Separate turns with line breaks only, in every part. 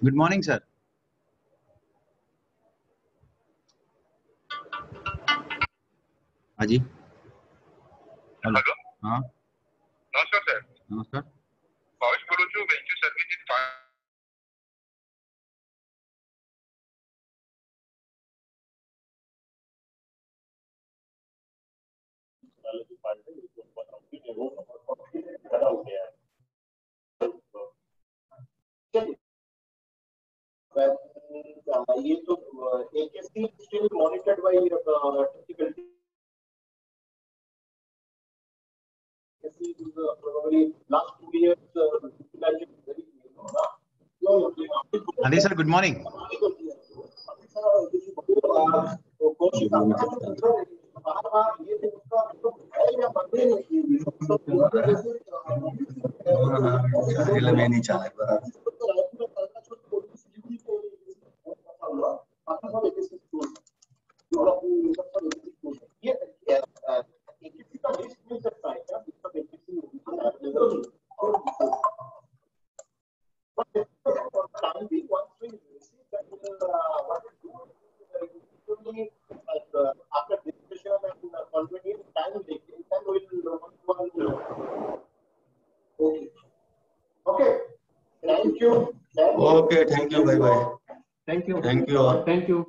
Good morning sir. हाँ जी।
Hello.
हाँ
नमस्कार सर।
नमस्कार।
भावेश बोलू છું વેન્ચર સર્વિસીસ ये तो AKC still monitored by typical AKC is probably last 2 years utilizing very
हाँ जी सर, गुड मॉर्निंग।
नहीं चाले
after discussion and convenient time taking, then we will okay. Thank you.
Okay, thank you. Bye bye.
Thank you.
Thank you all.
Thank you.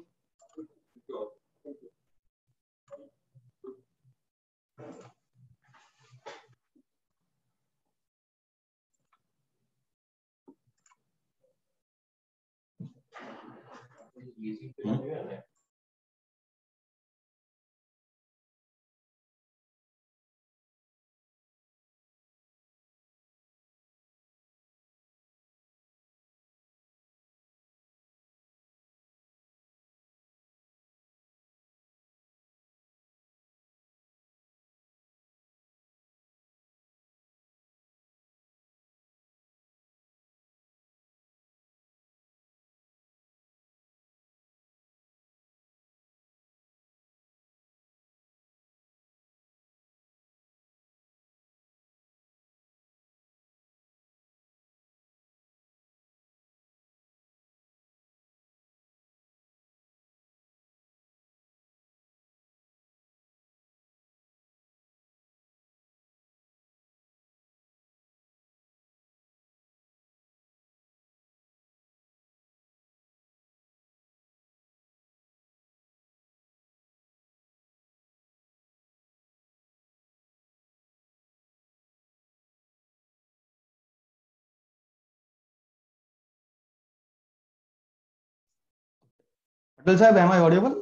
Patel sir, am I audible?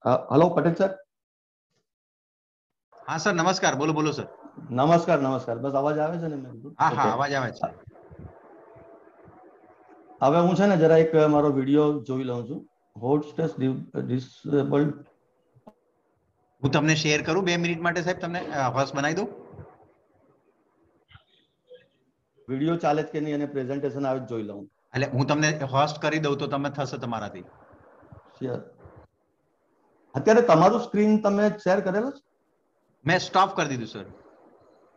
Hello, Patel sir.
हाँ sir, नमस्कार। बोलो बोलो sir.
નમસ્કાર નમસ્કાર. બસ અવાજ આવે છે ને મેં?
હા હા, અવાજ આવે છે.
હવે હું છે ને જરા એક મારો વિડિયો જોઈ લઉં છું. Hostess disabled.
હું તમને શેર કરું 2 મિનિટ માટે સાહેબ, તમને હોસ્ટ બનાવી દઉં.
વિડિયો ચાલે છે કે નહીં અને પ્રેઝન્ટેશન આવે જોઈ લઉં.
એટલે હું તમને હોસ્ટ કરી દઉં તો તમે થશે તમારાથી.
શેર. અત્યારે તમારું સ્ક્રીન તમે શેર કરેલો છે?
મેં સ્ટોપ કરી દીધું સર.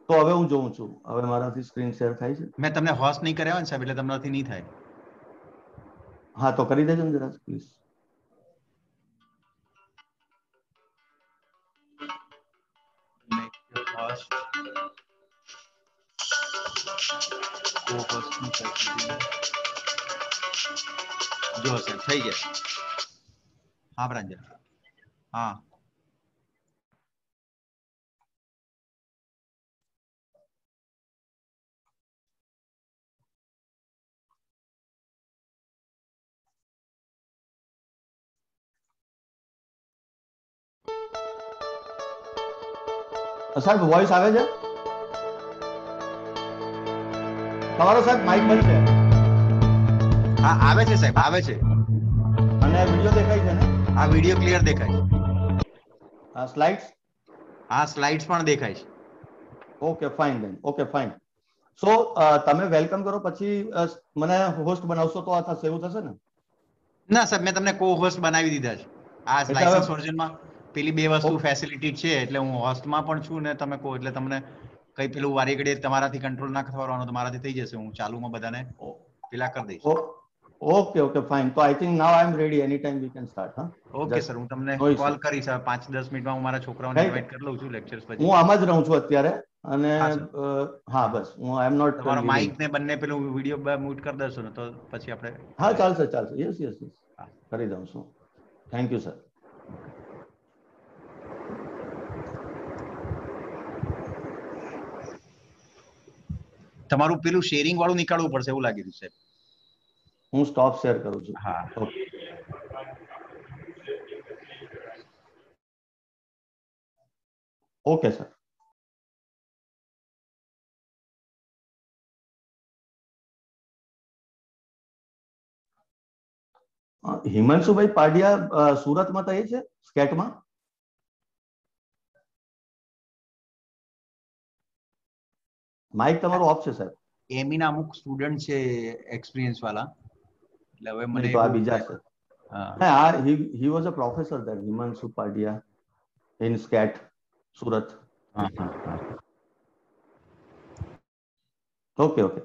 તો હવે હું જોઉં છું. હવે મારાથી સ્ક્રીન શેર થાય છે?
મેં તમને હોસ્ટ નહીં કર્યા હોય ને સાહેબ, એટલે તમારાથી નહીં થાય.
હા તો કરી દેજો ને જરા પ્લીઝ.
જો સાહેબ થઈ ગયા. હા પ્રાંજલ. હા
સાહેબ વોઇસ આવે છે? તમારો સાહેબ માઇક બંધ છે.
હા આવે છે સાહેબ, આવે છે.
અને વિડિયો દેખાય છે ને?
આ વિડિયો ક્લિયર દેખાય છે.
સ્લાઇડ્સ?
હા સ્લાઇડ્સ પણ દેખાય છે.
Okay fine then. Okay fine. So તમે વેલકમ કરો પછી મને હોસ્ટ બનાવશો તો આ થશે, એવું થશે ને?
ના સાહેબ, મેં તમને કો હોસ્ટ બનાવી દીધા છે. આ
એટલે
લાયસન્સ
હવે
વર્ઝનમાં પેલી બે વસ્તુ ફેસિલિટી છે, એટલે હું હોસ્ટમાં પણ છું ને તમે કહો એટલે તમને કઈ પેલું વારી ઘડીએ તમારાથી કંટ્રોલ ના થવાનો તો મારાથી થઈ જશે, હું ચાલુમાં બધાને પેલા કરી દઈશ.
Okay okay fine. તો I think now I am ready, any time we can start. હા,
ઓકે સર, હું તમને
નો ઇશ્યુ.
કોલ કરીશ 5-10 મિનિટમાં. હું મારા છોકરાઓને ઇન્વાઇટ કરી લઉં છું લેક્ચર્સ પછી.
હું આમ જ રહું છું અત્યારે, અને
હા સર,
હા બસ હું આઈ એમ નોટ
તમારો
લીવિંગ.
માઇક ને બંને પેલું વિડીયો મ્યુટ કરી દેશો ને તો પછી આપણે.
હા ચાલશે ચાલશે. યસ યસ યસ,
હા.
કરી દઉં છું. Thank you sir.
તમારું પેલું શેરિંગ વાળું નીકાળવું પડશે એવું લાગી રહ્યું છે.
હું સ્ટોપ શેર કરું છું.
હા.
Okay okay sir. હિમાંશુભાઈ પાડિયા સુરતમાં થાય છે સ્કેટમાં. માઇક તમારું ઓફ છે સાહેબ.
એમી ના અમુક સ્ટુડન્ટ છે એક્સપિરિયન્સ વાળા, એટલે હવે મને
નહીં તો આ
એવું
બીજા
થાય.
છે.
હા.
હા, he was a professor there, Himanshu Padia, in SCAT, Surat.
હા હા હા.
Okay, okay.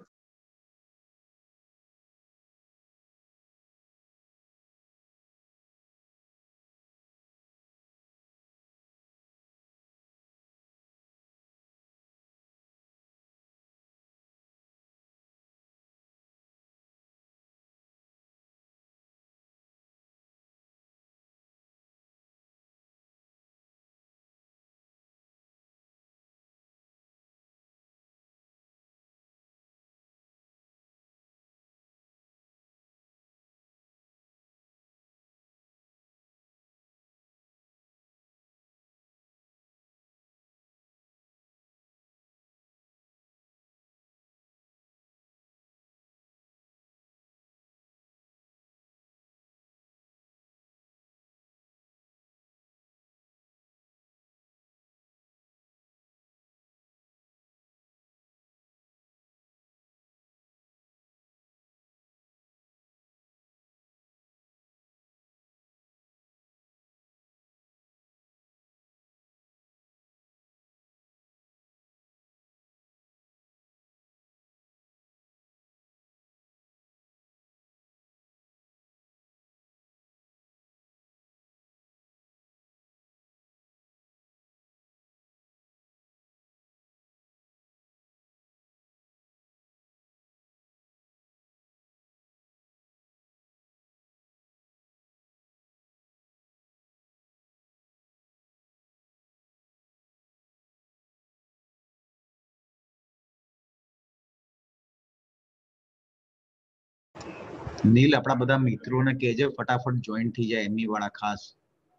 નીલ, આપણા બધા મિત્રોને કહેજે ફટાફટ જોઈન થઈ જાય એમની વાળા ખાસ.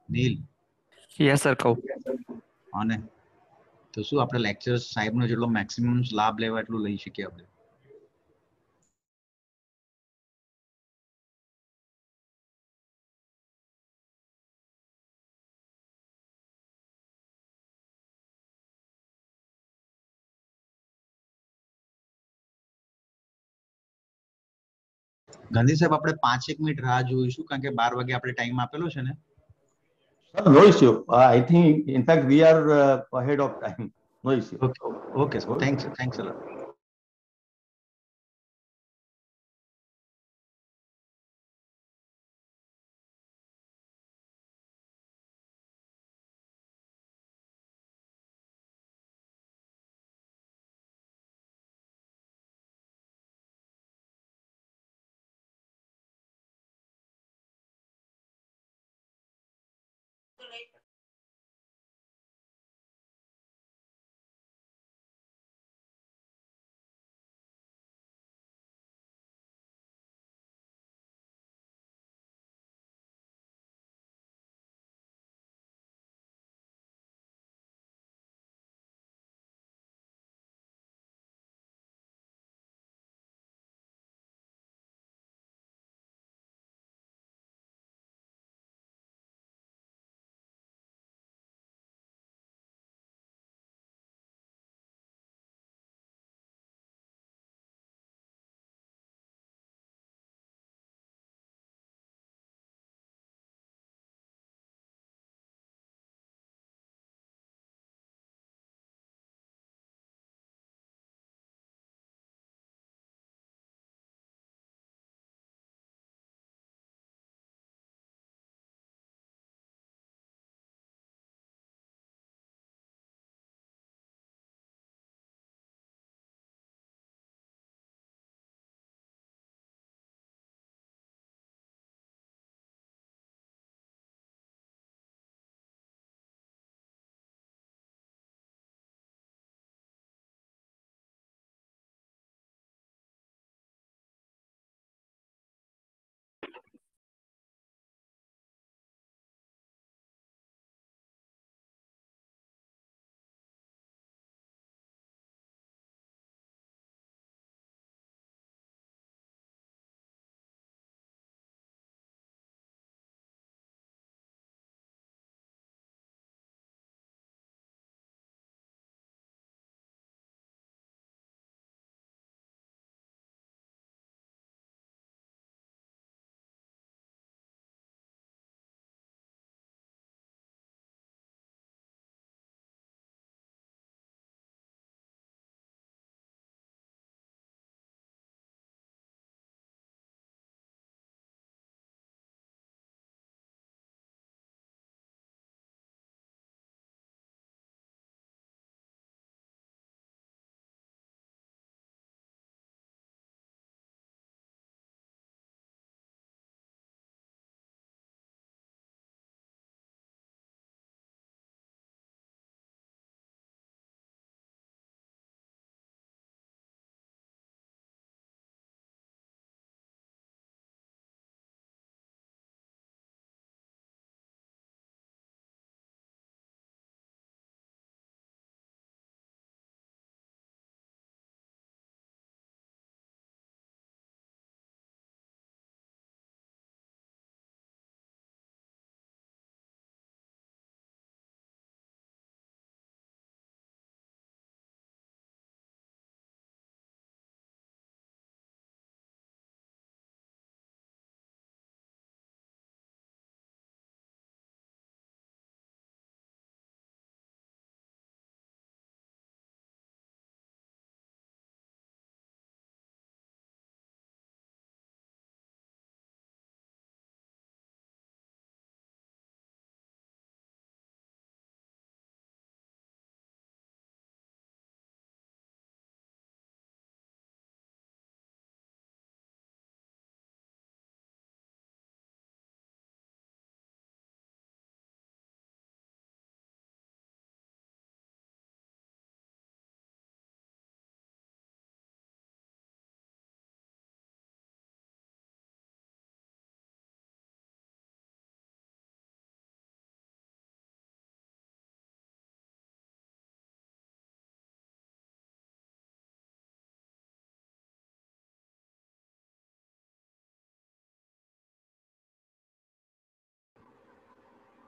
નીલ.
યસ સર, કહું.
અને તો શું આપણે લેક્ચર સાહેબનો જેટલો મેક્સિમમ લાભ લેવા એટલું લઈ શકીએ આપણે. ગાંધી સાહેબ, આપણે 5-1 મિનિટ રાહ જોઈશું કારણ કે 12 વાગે આપણે ટાઈમ આપેલો છે ને.
No issue. I think, in fact, we are ahead of time. No issue.
Okay okay sir, thanks a lot.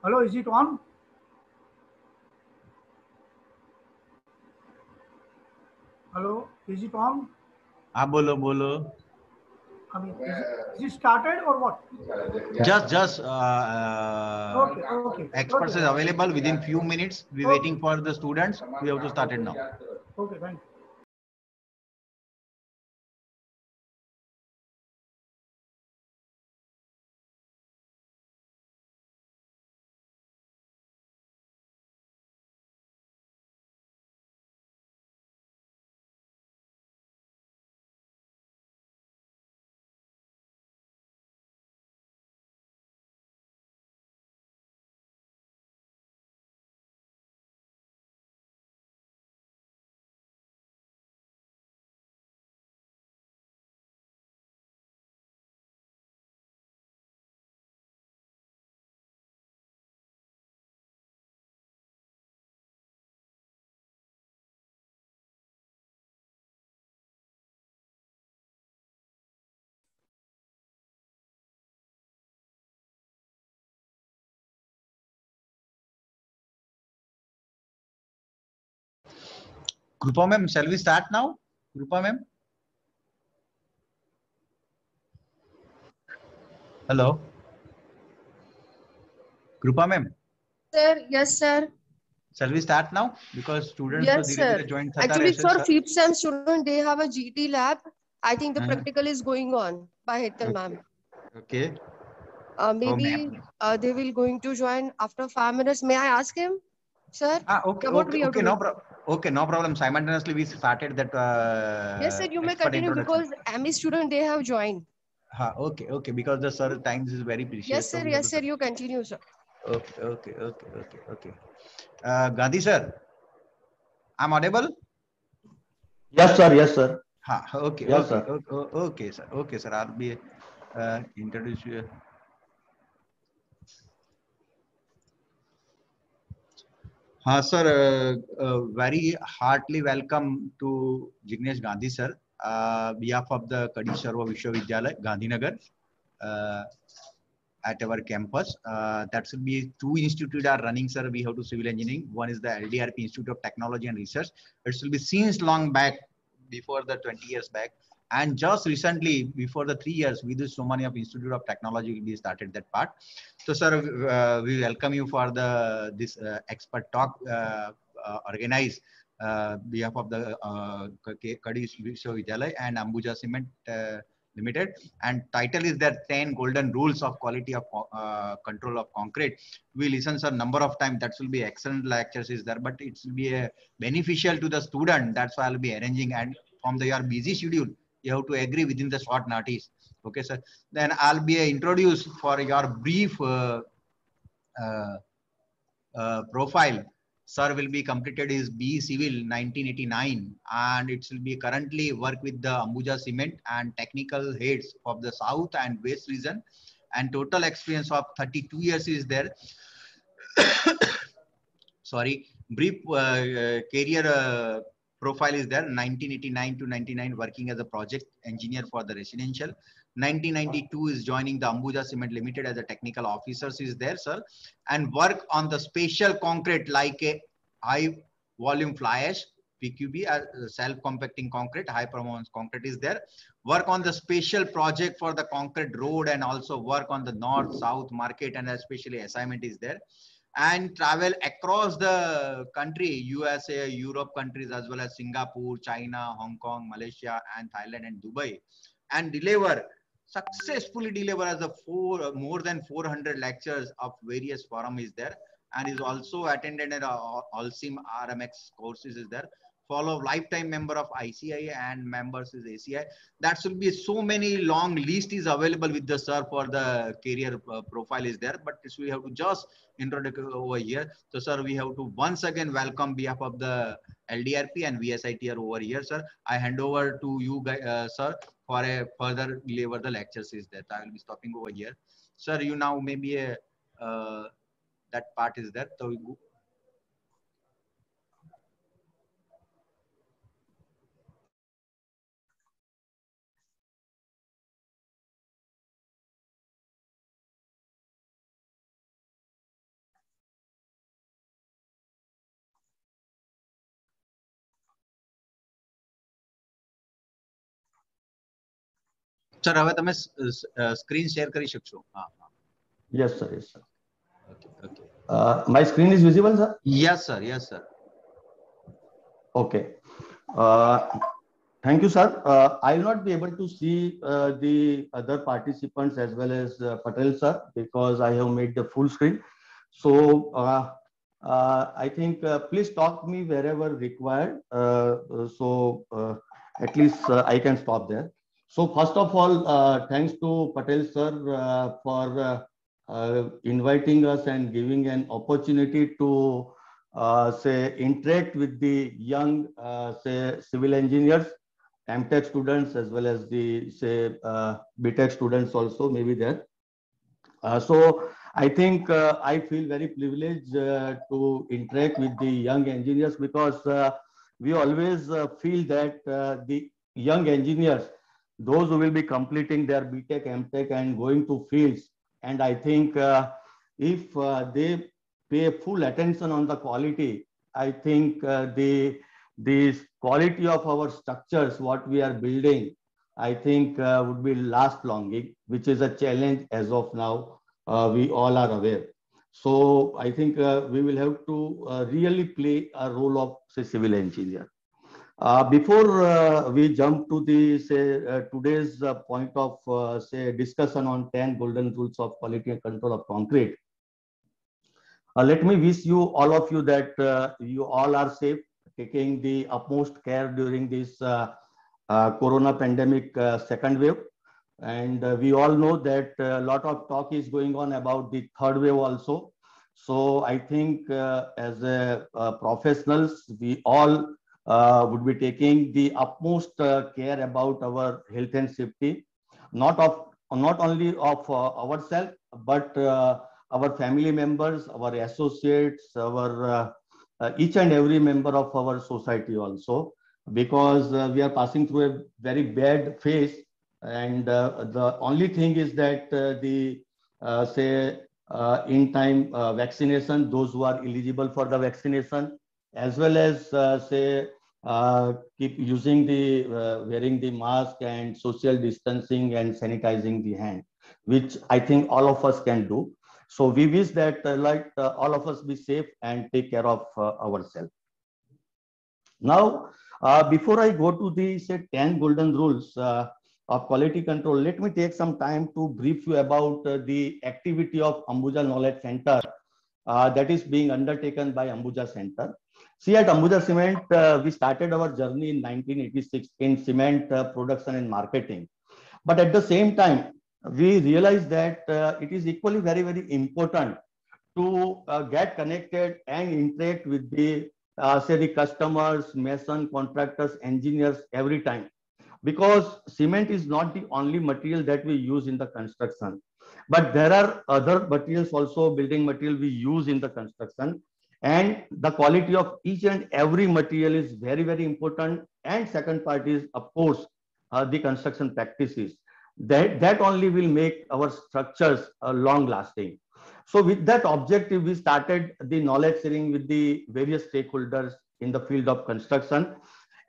Hello, is it on? Hello, is it on?
हाँ बोलो बोलो.
I mean, is it started or what?
Just
Okay.
experts is available within few minutes. We're waiting for the students. We have to start it now.
Okay, thank you.
Krupa ma'am, shall we start now? Krupa ma'am. Hello. Krupa ma'am.
Sir, yes, sir.
Shall we start now? Because students
Yes, sir.
joined
Actually, for fifth sem student, they have a GT lab. I think the
Uh-huh.
practical is going on by Hetal ma'am.
Okay.
Maybe they will going to join after 5 minutes. May I ask him, sir?
Okay,
What we have to do?
Okay, no problem. Simultaneously, we started that.
Yes, sir. You may
expert
continue
introduction.
because ME student they have joined.
Okay. Because the sir times is very precious.
Yes, sir. Yes, sir. You continue, sir.
Okay. Gandhi sir, I'm audible.
Yes, sir.
Okay.
Yes, sir.
Okay, sir. I'll be introduce you. Sir, very heartily welcome to Jignesh Gandhi sir, behalf of the Kadi Sarva Vishwavidyalaya, Gandhinagar, at our campus. That should be two institutes are running, sir. We have to civil engineering. One is the LDRP Institute of Technology and Research. It should be since long back, before the 20 years back. And just recently, before the 3 years, with the so many of Institute of Technology will be started that part. So, sir, we welcome you for this expert talk organized behalf of the Kadi Vishwavidyalaya and Ambuja Cement Limited, and title is that 10 golden rules of quality of control of concrete. We listen sir number of times. That will be excellent lectures is there, but it will be beneficial to the student. That's why I'll be arranging, and from your busy schedule you have to agree within the short notice. Okay sir, then I'll be introduced for your brief uh, profile. Sir will be completed his B Civil 1989, and it will be currently work with the Ambuja Cement and technical heads of the South and West region, and total experience of 32 years is there. Sorry, brief career profile is there. 1989 to 99 working as a project engineer for the residential. 1992 is joining the Ambuja Cement Limited as a technical officer is there, sir, and work on the special concrete like a high volume fly ash, PQB, self-compacting concrete, high performance concrete is there. Work on the special project for the concrete road, and also work on the north-south market, and especially assignment is there. And travel across the country, USA, Europe countries, as well as Singapore, China, Hong Kong, Malaysia, and Thailand and Dubai, and successfully deliver as a more than 400 lectures of various forum is there, and is also attended at Alsim RMX courses is there. Follow lifetime member of ICI and members is ACI. That should be so many long list is available with the sir for the career profile is there, but this we have to just introduce over here. So sir, we have to once again welcome behalf of the LDRP and VSITR over here, sir. I hand over to you guys, sir, for a further deliver the lectures is that I will be stopping over here. Sir, you now maybe that part is there. So we go. Sir હવે તમે screen share કરી શકશો. હા હા.
Yes, sir. Yes, sir.
Okay okay.
My screen is visible, sir?
Yes sir yes sir.
Okay. Thank you, sir. I will not be able to see the other participants as well as Patel, sir, because I have made the full screen. So I think please stop me wherever required. At least I can stop there. So first of all, thanks to Patel, sir, for inviting us and giving an opportunity to say interact with the young say civil engineers, MTech students, as well as the say BTech students also maybe there. So I think I feel very privileged to interact with the young engineers, because we always feel that the young engineers, those who will be completing their BTech, MTech and going to fields, and I think if they pay full attention on the quality, I think the quality of our structures, what we are building, I think would be last longing, which is a challenge as of now. We all are aware. So I think we will have to really play a role of say civil engineer. Before we jump to the say today's point of say discussion on 10 golden rules of quality and control of concrete, let me wish you all of you that you all are safe, taking the utmost care during this corona pandemic second wave. And we all know that a lot of talk is going on about the third wave also. So I think as professionals, we all would be taking the utmost care about our health and safety, not only of ourselves, but our family members, our associates, our each and every member of our society also, because we are passing through a very bad phase. And the only thing is that the say in time vaccination, those who are eligible for the vaccination, as well as say keep using the wearing the mask and social distancing and sanitizing the hand, which I think all of us can do. So we wish that all of us be safe and take care of ourselves. Now, before I go to the say 10 golden rules of quality control, let me take some time to brief you about the activity of Ambuja Knowledge Center that is being undertaken by Ambuja Center. See, at Ambuja Cement, we started our journey in 1986 in cement production and marketing. But at the same time, we realized that it is equally very, very important to get connected and interact with the say the customers, mason, contractors, engineers every time. Because cement is not the only material that we use in the construction, but there are other materials also, building material we use in the construction, and the quality of each and every material is very, very important. And second part is, of course, the construction practices. That only will make our structures long lasting. So with that objective, we started the knowledge sharing with the various stakeholders in the field of construction,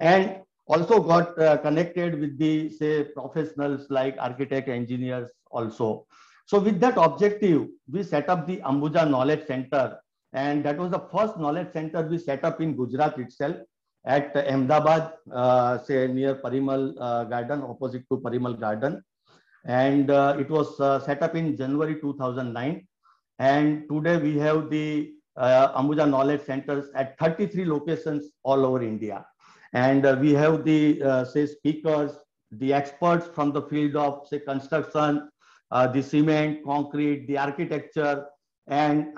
and also got connected with the say professionals like architect, engineers also. So with that objective, we set up the Ambuja Knowledge Center, and that was the first knowledge center we set up in Gujarat itself at Ahmedabad, say near Parimal Garden, opposite to Parimal Garden. And it was set up in January 2009. And today we have the Ambuja Knowledge Centers at 33 locations all over India. And we have the say speakers, the experts from the field of say construction, the cement, concrete, the architecture, and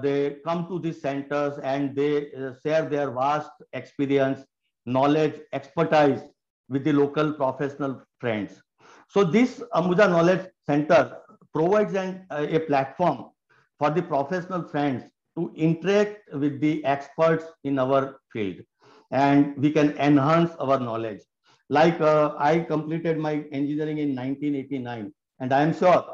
they come to these centers and they share their vast experience, knowledge, expertise with the local professional friends. So this Ambuja Knowledge Center provides a platform for the professional friends to interact with the experts in our field, and we can enhance our knowledge. Like I completed my engineering in 1989, and I am sure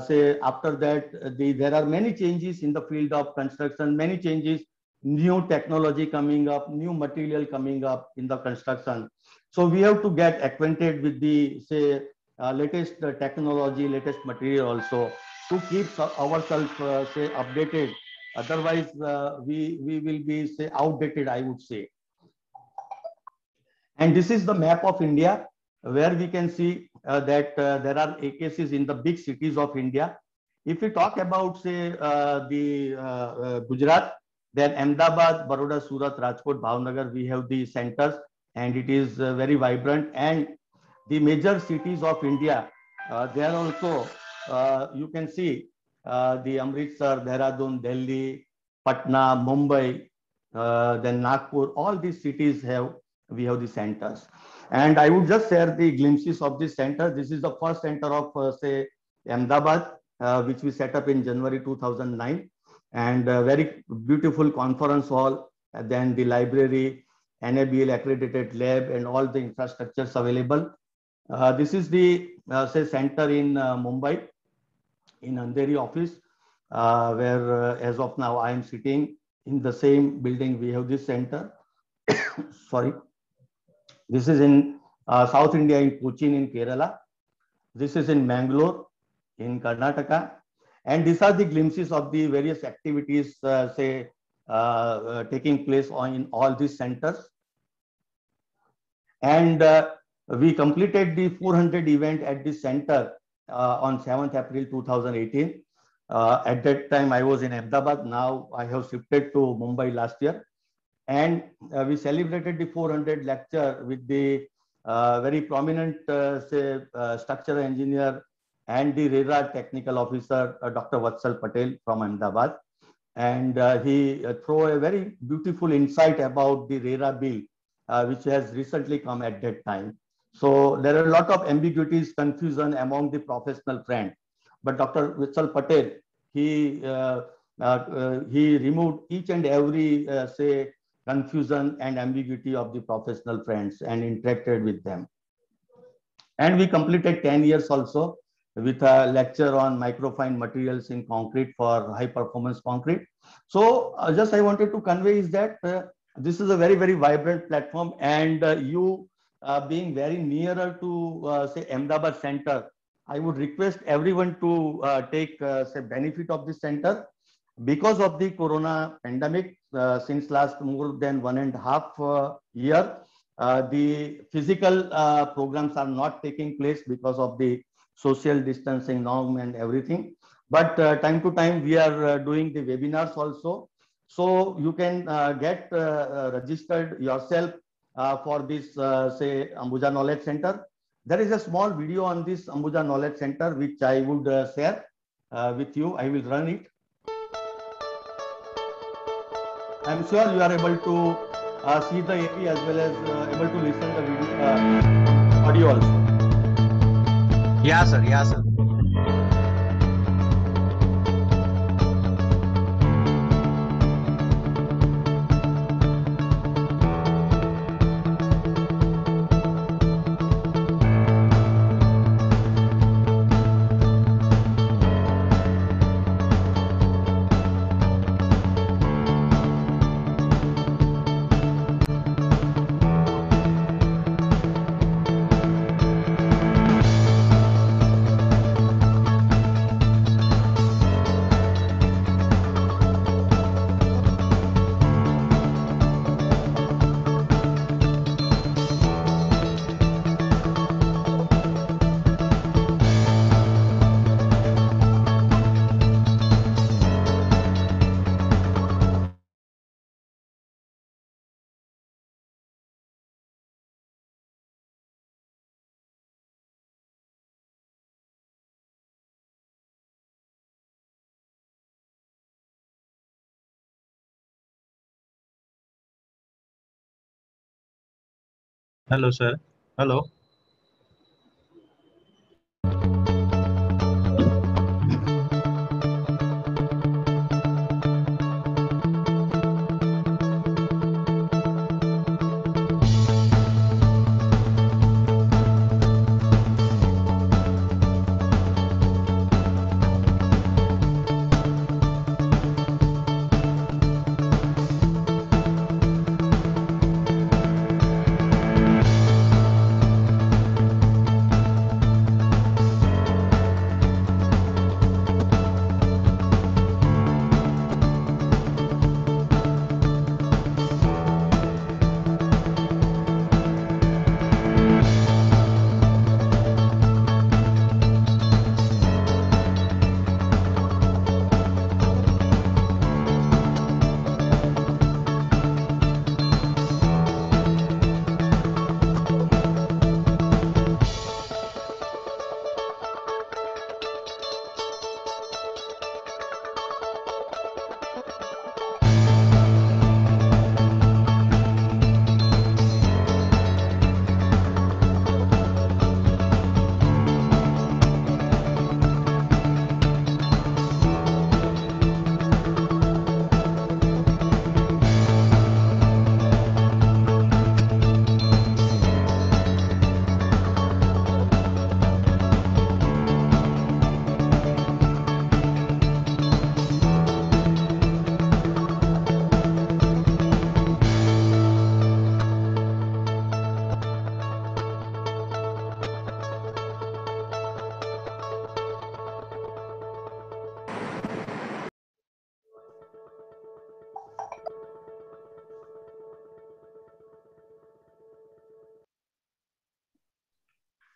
say after that there are many changes in the field of construction, many changes, new technology coming up, new material coming up in the construction. So we have to get acquainted with the say latest technology, latest material also to keep ourselves say updated. Otherwise, we will be say outdated, I would say. And this is the map of India, where we can see that there are AKCs in the big cities of India. If we talk about say Gujarat, then Ahmedabad, Baroda, Surat, Rajkot, Bhavnagar, we have the centers, and it is very vibrant. And the major cities of India, there also you can see the Amritsar, Dehradun, Delhi, Patna, Mumbai, then Nagpur. All these cities we have the centers. And I would just share the glimpses of this center. This is the first center of say Ahmedabad, which we set up in January 2009, and very beautiful conference hall, and then the library, NABL accredited lab, and all the infrastructures available. This is the say center in Mumbai, in Andheri office, where as of now I am sitting in the same building. We have this center. Sorry. This is in South India, in Cochin in Kerala. This is in Mangalore in Karnataka. And these are the glimpses of the various activities say taking place in all these centers. And we completed the 400 event at this center on 7th April 2018. At that time, I was in Ahmedabad. Now I have shifted to Mumbai last year. And we celebrated the 400 lecture with the very prominent say structural engineer and the RERA technical officer, Dr. Vatsal Patel from Ahmedabad. And he threw a very beautiful insight about the RERA bill, which has recently come at that time. So there are a lot of ambiguities, confusion among the professional friends. But Dr. Vatsal Patel, he removed each and every say confusion and ambiguity of the professional friends and interacted with them. And we completed 10 years also with a lecture on microfine materials in concrete for high performance concrete. So just I wanted to convey is that this is a very, very vibrant platform, and you being very nearer to say Ahmedabad center, I would request everyone to take say benefit of this center. Because of the corona pandemic, since last more than 1.5 year, the physical programs are not taking place because of the social distancing norm and everything. But time to time, we are doing the webinars also. So you can get registered yourself for this, say, Ambuja Knowledge Center. There is a small video on this Ambuja Knowledge Center, which I would share with you. I will run it. I'm sure you are able to see the AV as well as able to listen the video, audio also.
Yeah, sir. Yeah, sir. Hello, sir. Hello.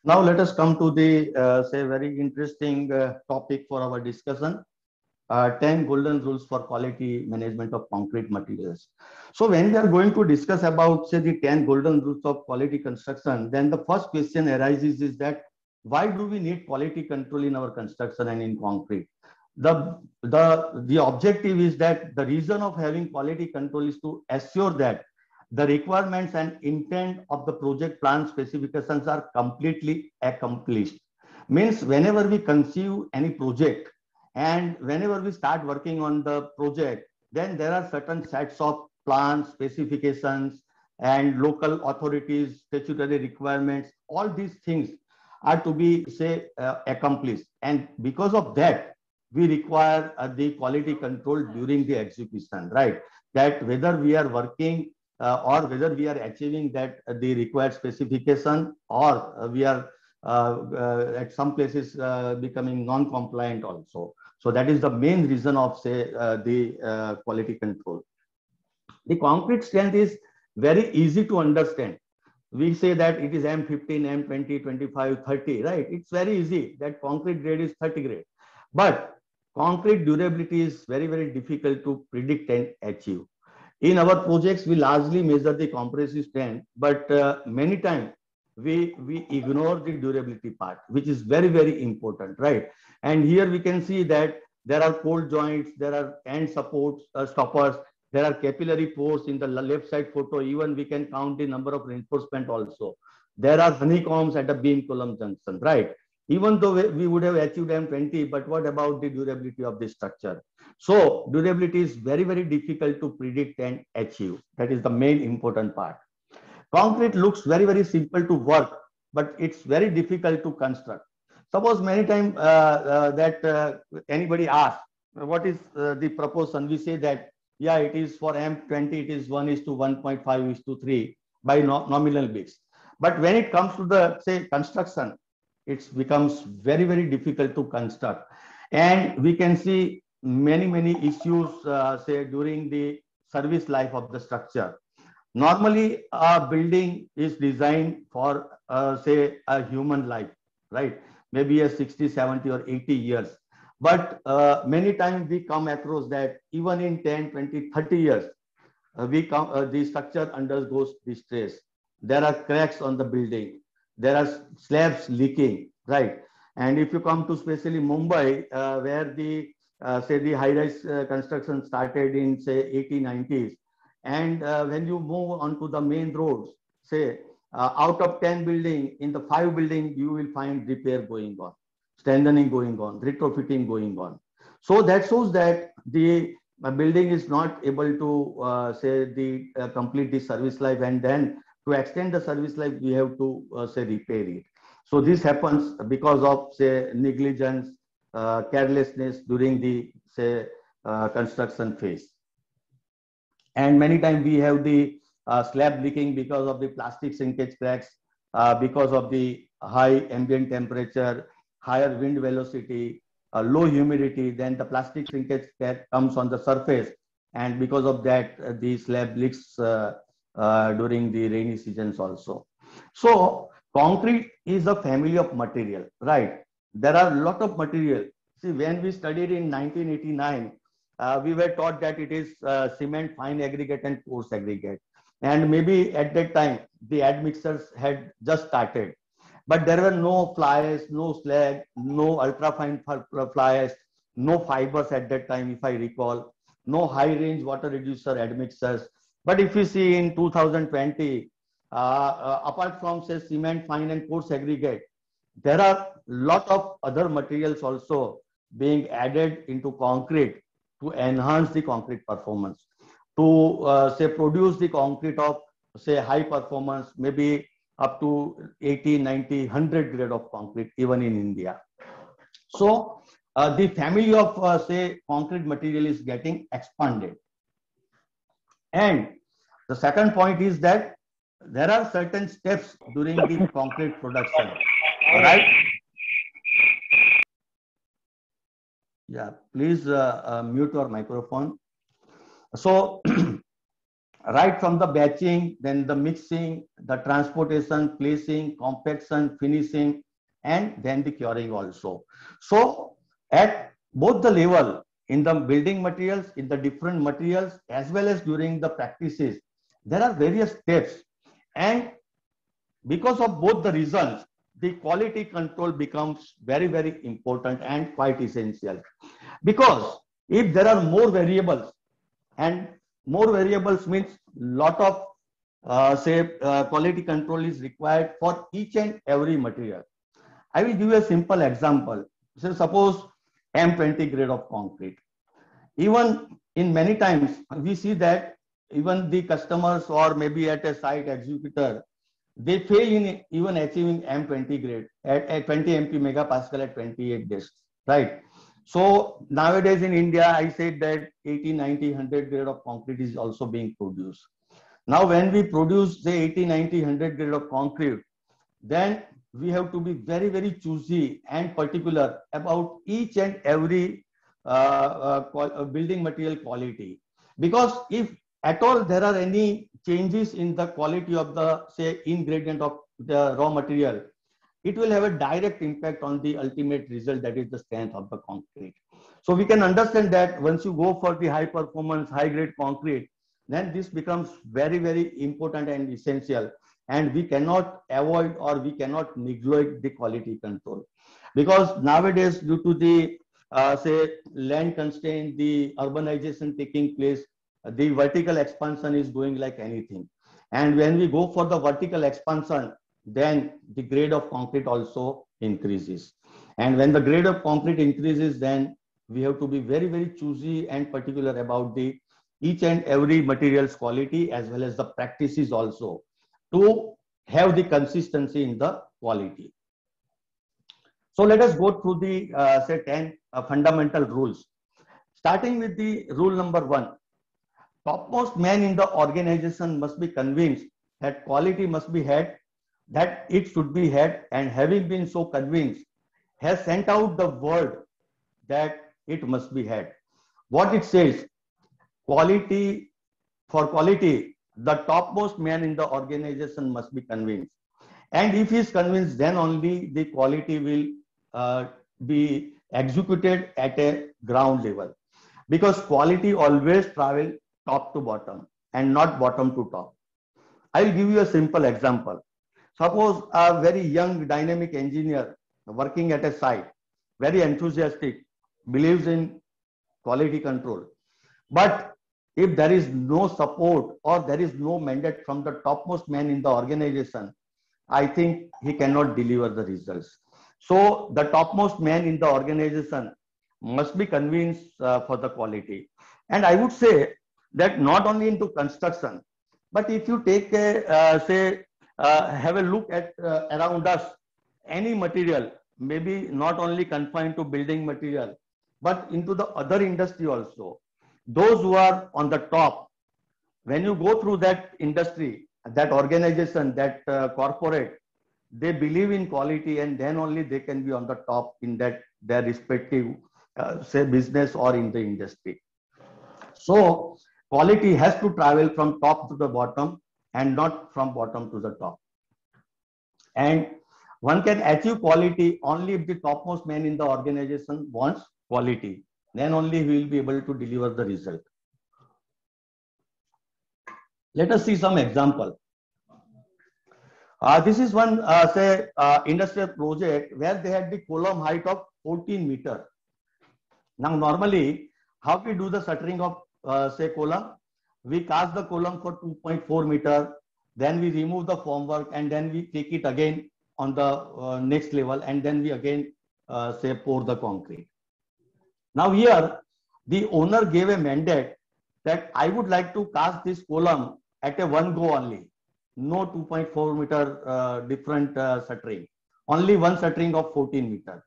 Now let us come to the say very interesting topic for our discussion. 10 golden rules for quality management of concrete materials. So when we are going to discuss about say the 10 golden rules of quality construction, then the first question arises is that why do we need quality control in our construction and in concrete? The objective is that the reason of having quality control is to assure that the requirements and intent of the project plan specifications are completely accomplished. Means whenever we conceive any project and whenever we start working on the project, then there are certain sets of plans, specifications, and local authorities, statutory requirements. All these things are to be, say, accomplished. And because of that, we require the quality control during the execution, right? That whether we are working or whether we are achieving that the required specification or we are at some places becoming non-compliant also. So that is the main reason of say the quality control. The concrete strength is very easy to understand. We say that it is M15, M20, 25, 30, right? It's very easy that concrete grade is 30 grade. But concrete durability is very, very difficult to predict and achieve. In our projects, we largely measure the compressive strength, but many times we ignore the durability part, which is very, very important, right? And here we can see that there are cold joints, there are end supports, stoppers, there are capillary pores in the left side photo. Even we can count the number of reinforcement also. There are honeycombs at the beam column junction, right? Even though we would have achieved M20, but what about the durability of the structure? So durability is very, very difficult to predict and achieve. That is the main important part. Concrete looks very, very simple to work, but it's very difficult to construct. Suppose many times that anybody asks, what is the proportion? We say that, yeah, it is for M20, it is 1:1.5:3 by nominal bids. But when it comes to the, say, construction, it becomes very, very difficult to construct. And we can see many, many issues, say, during the service life of the structure. Normally, a building is designed for, say, a human life, right? Maybe a 60, 70, or 80 years. But many times we come across that even in 10, 20, 30 years, the structure undergoes distress. There are cracks on the building. There are slabs leaking, right? And if you come to especially Mumbai, where the, say, the high-rise construction started in, say, 80s, 90s, and when you move onto the main roads, say, out of 10 buildings, in the 5 buildings, you will find repair going on, strengthening going on, retrofitting going on. So that shows that the building is not able to, say, complete the service life, and then to extend the service life, we have to, say, repair it. So this happens because of, say, negligence, carelessness during the, say, construction phase. And many times we have the slab leaking because of the plastic shrinkage cracks, because of the high ambient temperature, higher wind velocity, low humidity. Then the plastic shrinkage crack comes on the surface, and because of that, the slab leaks during the rainy seasons also. So concrete is a family of material, right? There are a lot of material. See, when we studied in 1989, we were taught that it is cement, fine aggregate, and coarse aggregate. And maybe at that time, the admixtures had just started. But there were no fly ash, no slag, no ultrafine fly ash, no fibers at that time, if I recall, no high range water reducer admixtures. But if you see in 2020, apart from, say, cement, fine, and coarse aggregate, there are a lot of other materials also being added into concrete to enhance the concrete performance, to say, produce the concrete of, say, high performance, maybe up to 80, 90, 100 grade of concrete, even in India. So the family of, say, concrete material is getting expanded. And the second point is that there are certain steps during the concrete production, right? Yeah, please mute your microphone. So right from the batching, then the mixing, the transportation, placing, compaction, finishing, and then the curing also. So at both the level, in the building materials, in the different materials, as well as during the practices, there are various steps. And because of both the reasons, the quality control becomes very, very important and quite essential. Because if there are more variables, and more variables means lot of quality control is required for each and every material. I will give you a simple example. So suppose M20 grade of concrete. Even in many times we see that even the customers or maybe at a site executor, they fail in even achieving M20 grade at 20 MP megapascal at 28 days, right? So nowadays in India, I said that 80, 90, 100 grade of concrete is also being produced. Now, when we produce say 80, 90, 100 grade of concrete, then we have to be very, very choosy and particular about each and every building material quality. Because if at all there are any changes in the quality of the say ingredient of the raw material, it will have a direct impact on the ultimate result, that is the strength of the concrete. So we can understand that once you go for the high performance, high grade concrete, then this becomes very, very important and essential. And we cannot avoid or we cannot neglect the quality control. Because nowadays, due to the say land constraint, the urbanization taking place, the vertical expansion is going like anything. And when we go for the vertical expansion, then the grade of concrete also increases. And when the grade of concrete increases, then we have to be very, very choosy and particular about the each and every material's quality as well as the practices also to have the consistency in the quality. So let us go through the say 10 fundamental rules. Starting with the rule number 1. Topmost man in the organization must be convinced that quality must be had, that it should be had, and having been so convinced, has sent out the word that it must be had. What it says, quality, for quality, the topmost man in the organization must be convinced. And if he is convinced, then only the quality will be executed at a ground level. Because quality always travels top to bottom and not bottom to top. I will give you a simple example. Suppose a very young dynamic engineer working at a site, very enthusiastic, believes in quality control. But if there is no support or there is no mandate from the topmost man in the organization, I think he cannot deliver the results. So the topmost man in the organization must be convinced for the quality. And I would say that not only into construction, but if you take a, have a look at around us, any material, maybe not only confined to building material, but into the other industry also. Those who are on the top, when you go through that industry, that organization, that corporate, they believe in quality and then only they can be on the top in that their respective say business or in the industry. So quality has to travel from top to the bottom and not from bottom to the top. And one can achieve quality only if the topmost man in the organization wants quality. Then only he will be able to deliver the result. Let us see some example. This is one industrial project where they had the column height of 14 meters. Now normally, how we do the shuttering of column? We cast the column for 2.4 meters, then we remove the formwork and then we take it again on the next level and then we again pour the concrete. Now here, the owner gave a mandate that I would like to cast this column at a one go only. No 2.4 meter different shuttering, only one shuttering of 14 meters.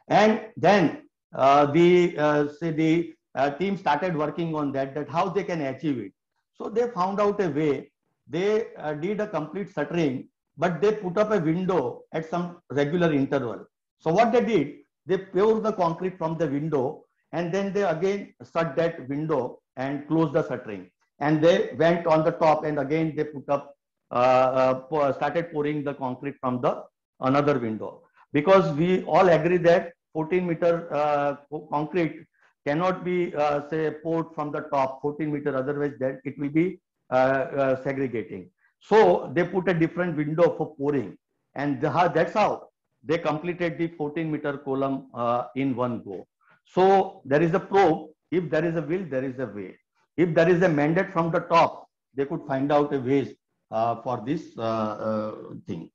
And then the team started working on that how they can achieve it. So they found out a way. They did a complete shuttering, but they put up a window at some regular interval. So what they did, they poured the concrete from the window and then they again shut that window and close the shuttering. and they went on the top, and again they put up, started pouring the concrete from the another window, because we all agree that 14-meter concrete cannot be say poured from the top 14-meter, otherwise that it will be segregating. So they put a different window for pouring, and that's how they completed the 14-meter column in one go. So there is a probe. If there is a will, there is a way. If there is a mandate from the top, they could find out a ways for this thing.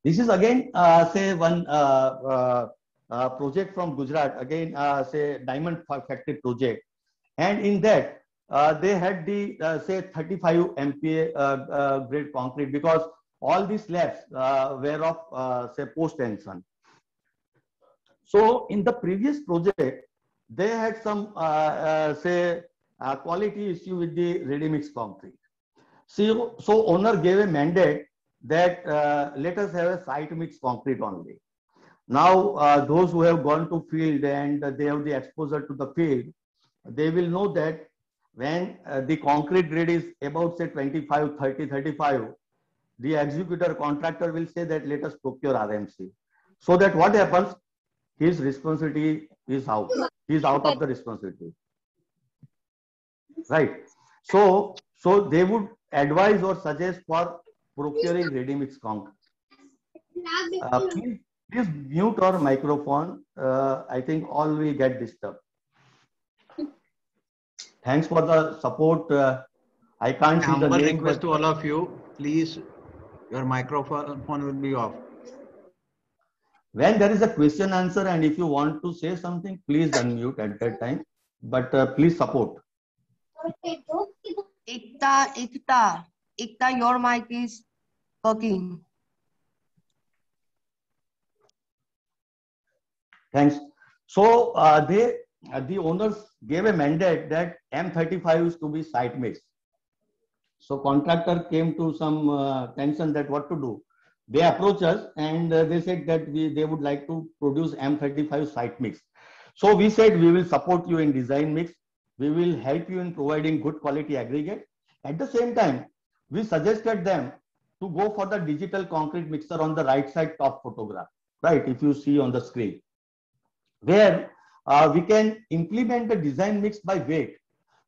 This is again say one project from Gujarat, again say diamond factory project, and in that they had the say 35 MPa grade concrete, because all these slabs were of say post tension. So in the previous project, they had some say quality issue with the ready mix concrete. So owner gave a mandate that let us have a site mix concrete only. Now those who have gone to field and they have the exposure to the field, they will know that when the concrete grade is about say 25, 30, 35, the executor contractor will say that let us procure RMC. So that what happens, his responsibility is out. He is out of the responsibility. Right. So they would advise or suggest for procuring ready mix concrete. Please mute our microphone. I think all will get disturbed. Thanks for the support. I can't see the
humble
name,
request
but
to all of you, please, your microphone will be off.
When there is a question answer, and if you want to say something, please unmute at that time. But please support.
Ekta, your mic is working.
Thanks. So the owners gave a mandate that M35 is to be site mix. So contractor came to some tension that what to do. They approached us and they said that they would like to produce M35 site mix. So we said we will support you in design mix. We will help you in providing good quality aggregate. At the same time, we suggested them to go for the digital concrete mixer on the right side top photograph, right? If you see on the screen, where we can implement the design mix by weight.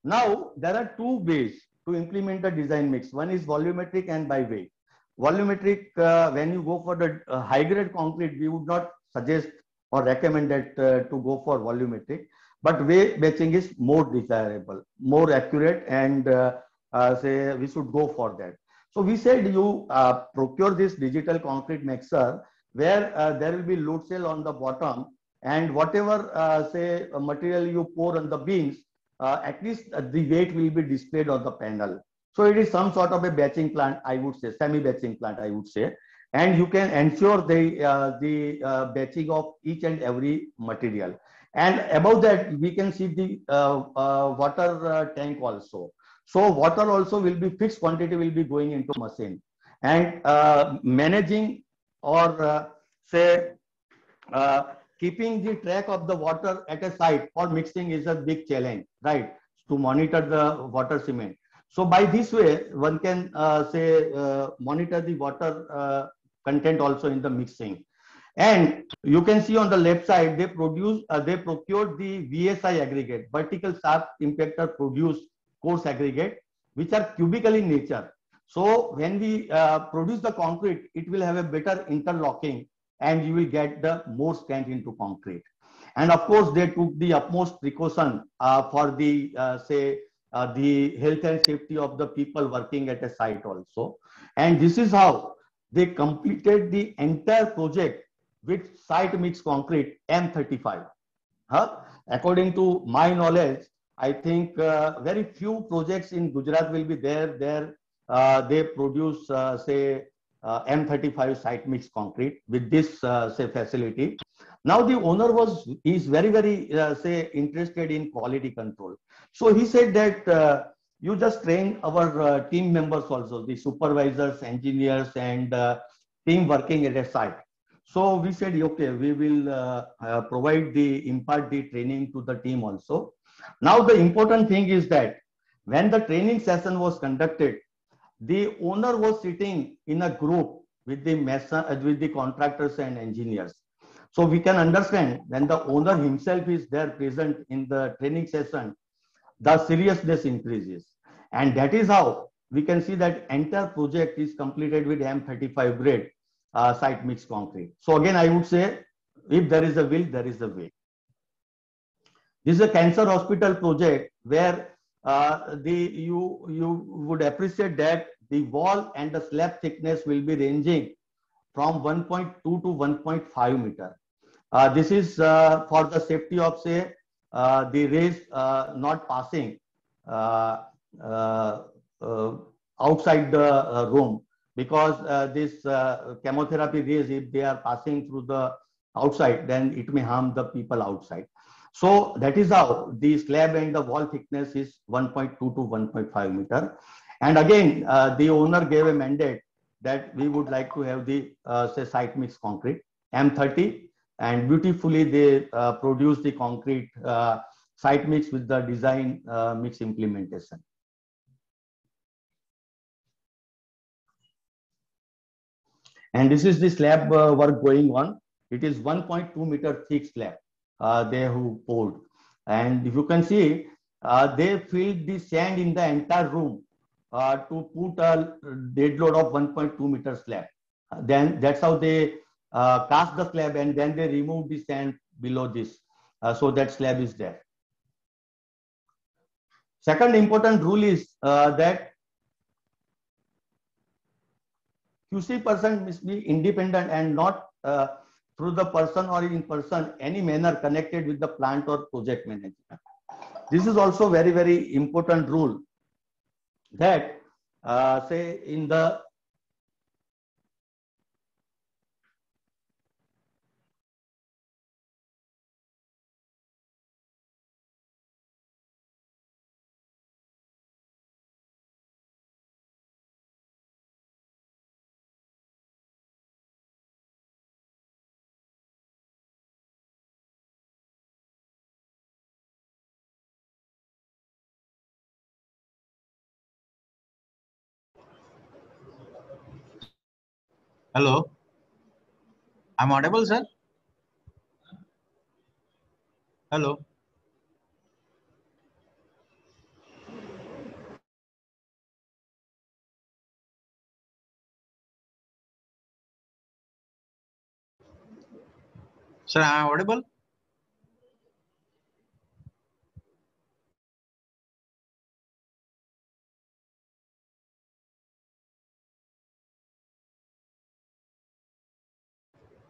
Now, there are two ways to implement a design mix. One is volumetric and by weight. Volumetric, when you go for the high grade concrete, we would not suggest or recommend that to go for volumetric, but weight batching is more desirable, more accurate, and say we should go for that. So we said you procure this digital concrete mixer where there will be load cell on the bottom, and whatever say material you pour on the beams, at least the weight will be displayed on the panel. So it is some sort of a batching plant, I would say, semi-batching plant, I would say, and you can ensure the batching of each and every material. And above that, we can see the water tank also. So water also will be fixed quantity will be going into machine, and managing or say keeping the track of the water at a site for mixing is a big challenge, right? To monitor the water cement. So by this way, one can say monitor the water content also in the mixing. And you can see on the left side, they procured the VSI aggregate, vertical shaft impactor produced coarse aggregate, which are cubical in nature. So when we produce the concrete, it will have a better interlocking, and you will get the more strength into concrete. And of course, they took the utmost precaution for the say the health and safety of the people working at a site also. And this is how they completed the entire project with site mix concrete M35. According to my knowledge, I think very few projects in Gujarat will be there. They produce say M35 site mix concrete with this say facility. Now the owner is very say interested in quality control. So he said that you just train our team members also, the supervisors, engineers, and team working at a site. So we said, okay, we will impart the training to the team also. Now the important thing is that When the training session was conducted, the owner was sitting in a group with the contractors and engineers. So we can understand when the owner himself is there present in the training session, the seriousness increases. And that is how we can see that entire project is completed with M35 grade site mix concrete. So again, I would say, if there is a will, there is a way. This is a cancer hospital project where you would appreciate that the wall and the slab thickness will be ranging from 1.2 to 1.5 meter. This is for the safety of, say, the rays not passing outside the room, because this chemotherapy rays, if they are passing through the outside, then it may harm the people outside. So that is how the slab and the wall thickness is 1.2 to 1.5 meter. And again, the owner gave a mandate that we would like to have the say site mix concrete M30, and beautifully they produce the concrete site mix with the design mix implementation. And this is the slab work going on. It is 1.2 meter thick slab they who poured. And if you can see, they filled the sand in the entire room to put a dead load of 1.2 meter slab. Then that's how they cast the slab, and then they remove the sand below this. So that slab is there. Second important rule is that QC person must be independent and not through the person or in person any manner connected with the plant or project management. This is also very, very important rule that say in the
Hello, I'm audible, sir? Hello. Sir, am I audible?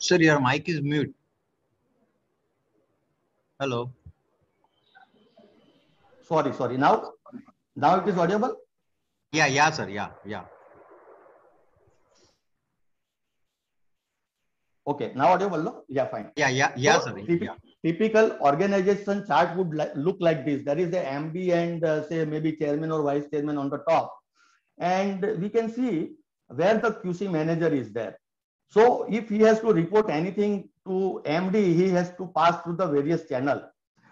Sir, your mic is mute. Hello.
Sorry. Now it is audible?
Yeah, sir. Yeah.
Okay, now audible, no? Yeah, fine.
Yeah,
So,
sir.
Typical organization chart would look like this. There is the MD and say maybe chairman or vice chairman on the top. And we can see where the QC manager is there. So if he has to report anything to MD, he has to pass through the various channels.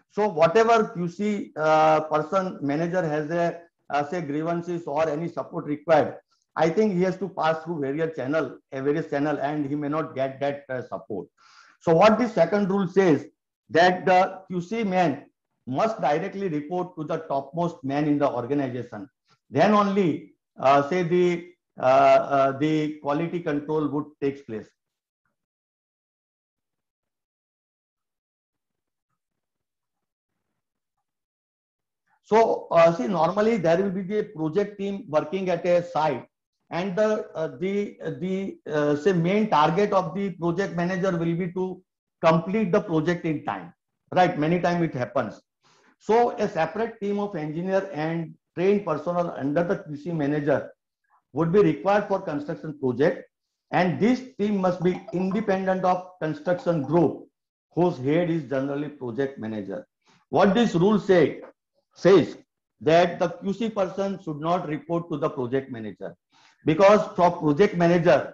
So whatever QC person manager has a say grievances or any support required, I think he has to pass through various channel, and he may not get that support. So what this second rule says, that the QC man must directly report to the topmost man in the organization. Then only say the quality control would take place. So see, normally there will be the project team working at a site, and the say main target of the project manager will be to complete the project in time, right? Many times it happens. So a separate team of engineer and trained personnel under the QC manager would be required for construction project, and this team must be independent of construction group whose head is generally project manager. What this rule says that the QC person should not report to the project manager, because for project manager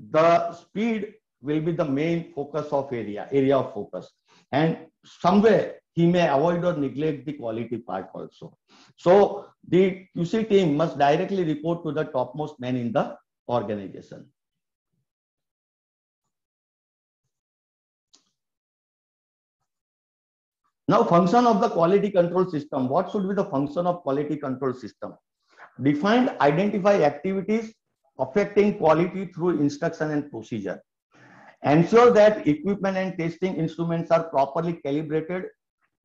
the speed will be the main focus of area of focus, and somewhere he may avoid or neglect the quality part also. So the QC team must directly report to the topmost man in the organization. Now, function of the quality control system. What should be the function of quality control system? Define, identify activities affecting quality through instruction and procedure. Ensure that equipment and testing instruments are properly calibrated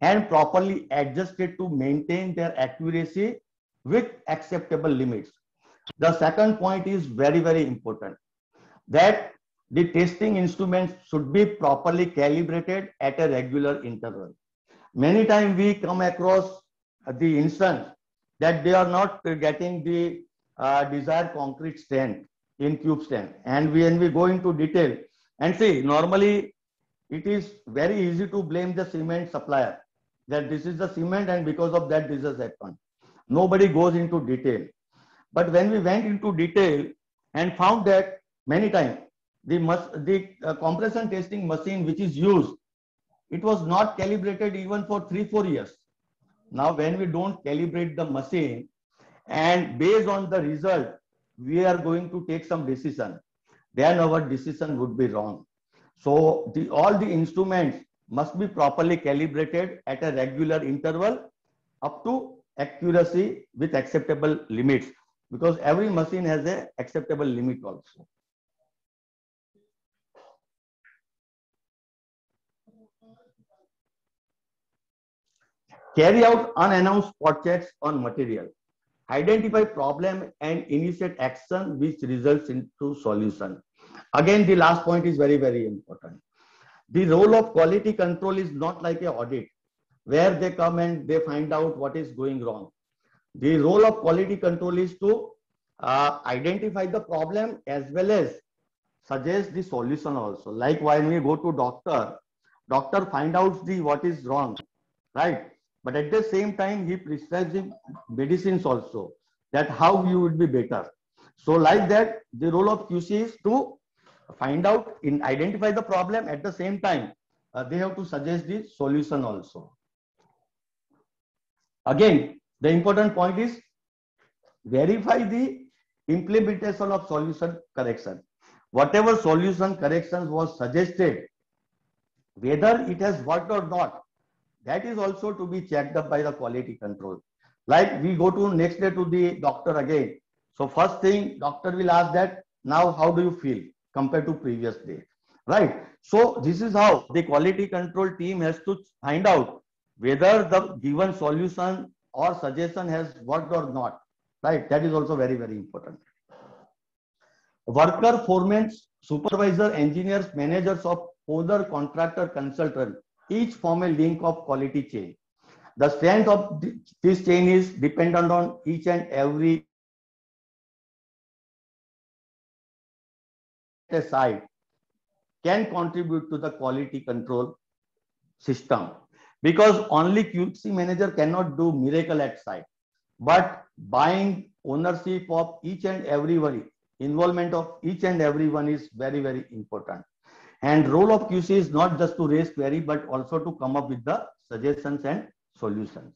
and properly adjusted to maintain their accuracy with acceptable limits. The second point is very, very important, that the testing instruments should be properly calibrated at a regular interval. Many times we come across the instance that they are not getting the desired concrete strength in cube strength. And when we go into detail and see, normally it is very easy to blame the cement supplier that this is the cement and because of that this has happened. Nobody goes into detail. But when we went into detail and found that many times the compression testing machine which is used, it was not calibrated even for 3-4 years. Now, when we don't calibrate the machine and based on the result, we are going to take some decision, then our decision would be wrong. So all the instruments must be properly calibrated at a regular interval up to accuracy with acceptable limits, because every machine has an acceptable limit also. Carry out unannounced spot checks on material. Identify problem and initiate action which results into solution. Again, the last point is very, very important. The role of quality control is not like an audit where they come and they find out what is going wrong. The role of quality control is to identify the problem as well as suggest the solution also. Like when we go to doctor find out what is wrong, right? But at the same time, he prescribes the medicines also, that how you would be better. So like that, the role of QC is to find out, identify the problem. At the same time, they have to suggest the solution also. Again, the important point is verify the implementation of solution correction. Whatever solution corrections was suggested, whether it has worked or not, that is also to be checked up by the quality control. Like we go to next day to the doctor again. So first thing, doctor will ask that, now how do you feel compared to previous day, right? So this is how the quality control team has to find out whether the given solution or suggestion has worked or not, right? That is also very, very important. Worker, foremen, supervisor, engineers, managers of owner, contractor, consultant, each form a link of quality chain. The strength of this chain is dependent on each and every side can contribute to the quality control system, because only QC manager cannot do miracle at site, but buying ownership of each and everybody, involvement of each and everyone is very, very important. And role of QC is not just to raise query, but also to come up with the suggestions and solutions.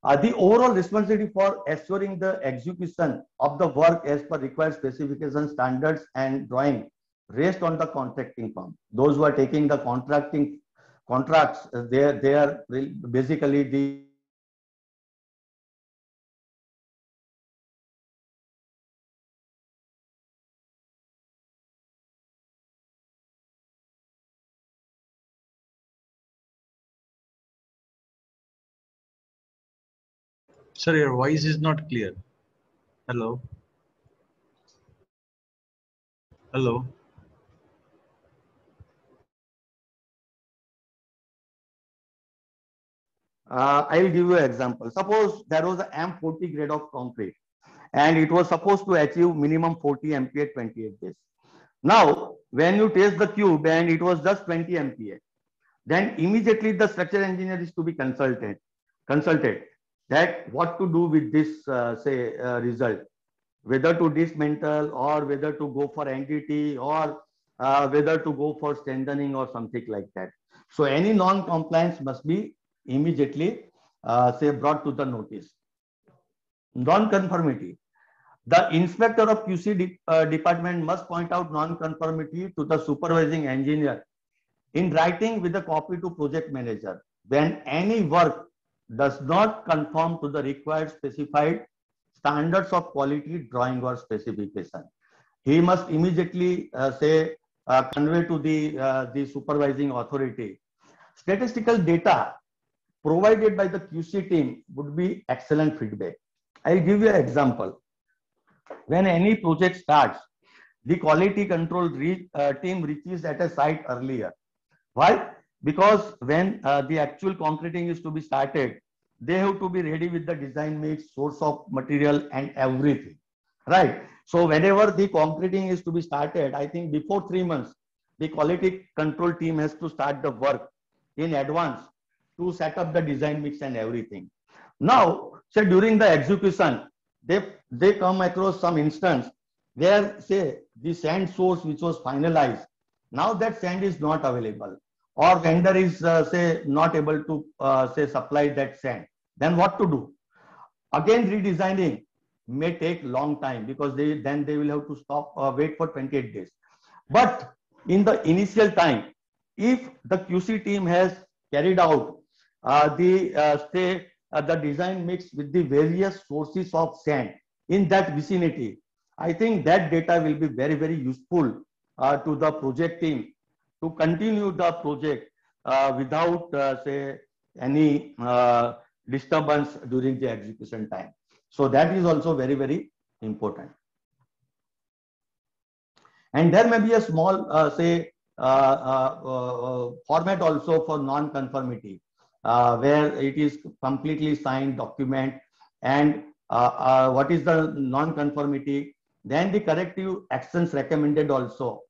The overall responsibility for assuring the execution of the work as per required specifications, standards, and drawing rests on the contracting firm. Those who are taking the contracts, they are basically the
Sir, your voice is not clear. Hello. Hello.
I will give you an example. Suppose there was an M40 grade of concrete and it was supposed to achieve minimum 40 MPa at 28 days. Now, when you test the cube and it was just 20 MPa, then immediately the structural engineer is to be consulted that what to do with this result, whether to dismantle or whether to go for NDT or whether to go for strengthening or something like that. So any non-compliance must be immediately brought to the notice. Non-conformity. The inspector of QC department must point out non-conformity to the supervising engineer in writing with a copy to project manager. When any work does not conform to the required specified standards of quality drawing or specification, he must immediately convey to the supervising authority. Statistical data provided by the QC team would be excellent feedback. I'll give you an example. When any project starts, the quality control team reaches at a site earlier. Why? Because when the actual concreting is to be started, they have to be ready with the design mix, source of material and everything, right? So whenever the concreting is to be started, I think before 3 months, the quality control team has to start the work in advance to set up the design mix and everything. Now, say during the execution, they come across some instance where, say, the sand source which was finalized, now that sand is not available, or vendor is not able to supply that sand. Then what to do? Again, redesigning may take long time, because they will have to stop wait for 28 days. But in the initial time, if the QC team has carried out the design mix with the various sources of sand in that vicinity, I think that data will be very, very useful to the project team to continue the project without any disturbance during the execution time. So that is also very, very important. And there may be a small format also for non-conformity, where it is completely signed document, and what is the non-conformity, then the corrective actions recommended also,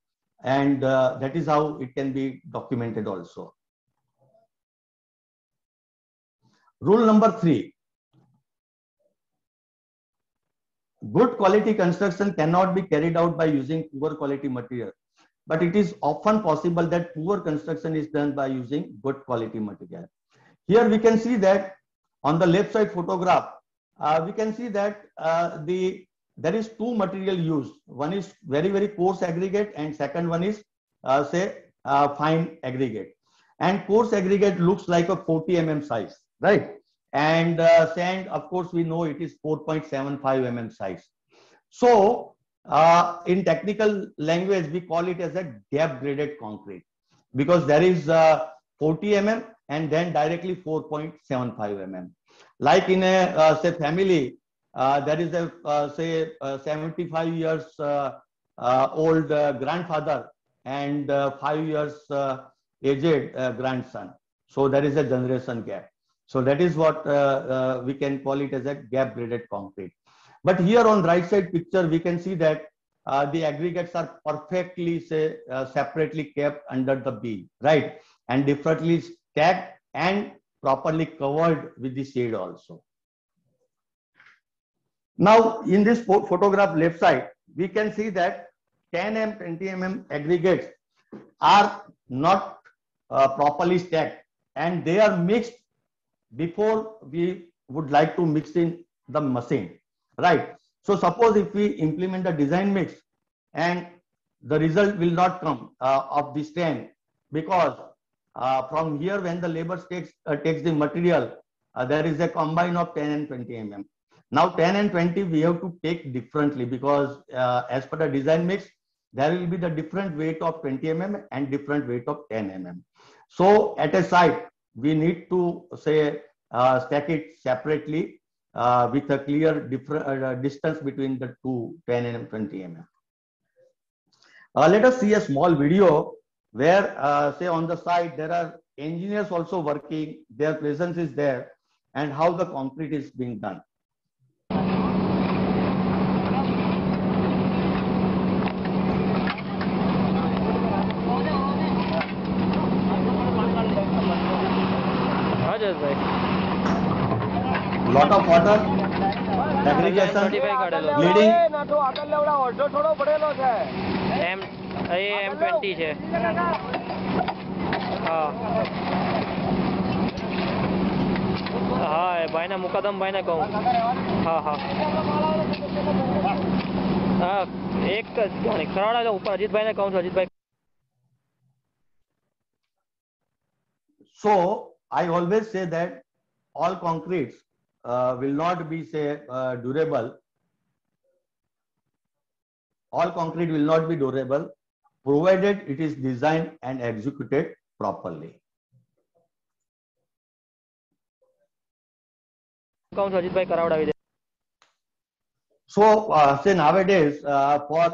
and that is how it can be documented also. Rule number 3. Good quality construction cannot be carried out by using poor quality material, but it is often possible that poor construction is done by using good quality material. Here we can see that on the left side photograph, we can see that there is 2 material used. One is very, very coarse aggregate, and second one is fine aggregate. And coarse aggregate looks like a 40 mm size, right? And sand, of course, we know it is 4.75 mm size. So in technical language, we call it as a gap graded concrete, because there is 40 mm and then directly 4.75 mm. Like in a family, there is a 75 years old grandfather and 5 years aged grandson. So there is a generation gap. So that is what we can call it as a gap graded concrete. But here on right side picture, we can see that the aggregates are perfectly separately kept under the beam, right? And differently stacked and properly covered with the shade also. Now in this photograph left side, we can see that 10 mm, 20 mm aggregates are not properly stacked, and they are mixed before we would like to mix in the machine, right? So suppose if we implement the design mix and the result will not come of this 10, because from here when the labor takes the material, there is a combine of 10 and 20 mm. Now 10 and 20 we have to take differently, because as per the design mix, there will be the different weight of 20 mm and different weight of 10 mm. So at a site, we need to stack it separately with a clear distance between the two 10 and 20 mm. Let us see a small video where say on the site there are engineers also working, their presence is there, and how the concrete is being done. Lot of water, aggregation, bleeding.
M20 છે
हाँ भाई ना मुकदम भाई ना कहूँ हाँ एक खराड़ा ऊपर अजीत भाई ने कहूँ अजीत भाई.
So I always say that all concretes will not be durable. All concrete will not be durable provided it is designed and executed properly. So say nowadays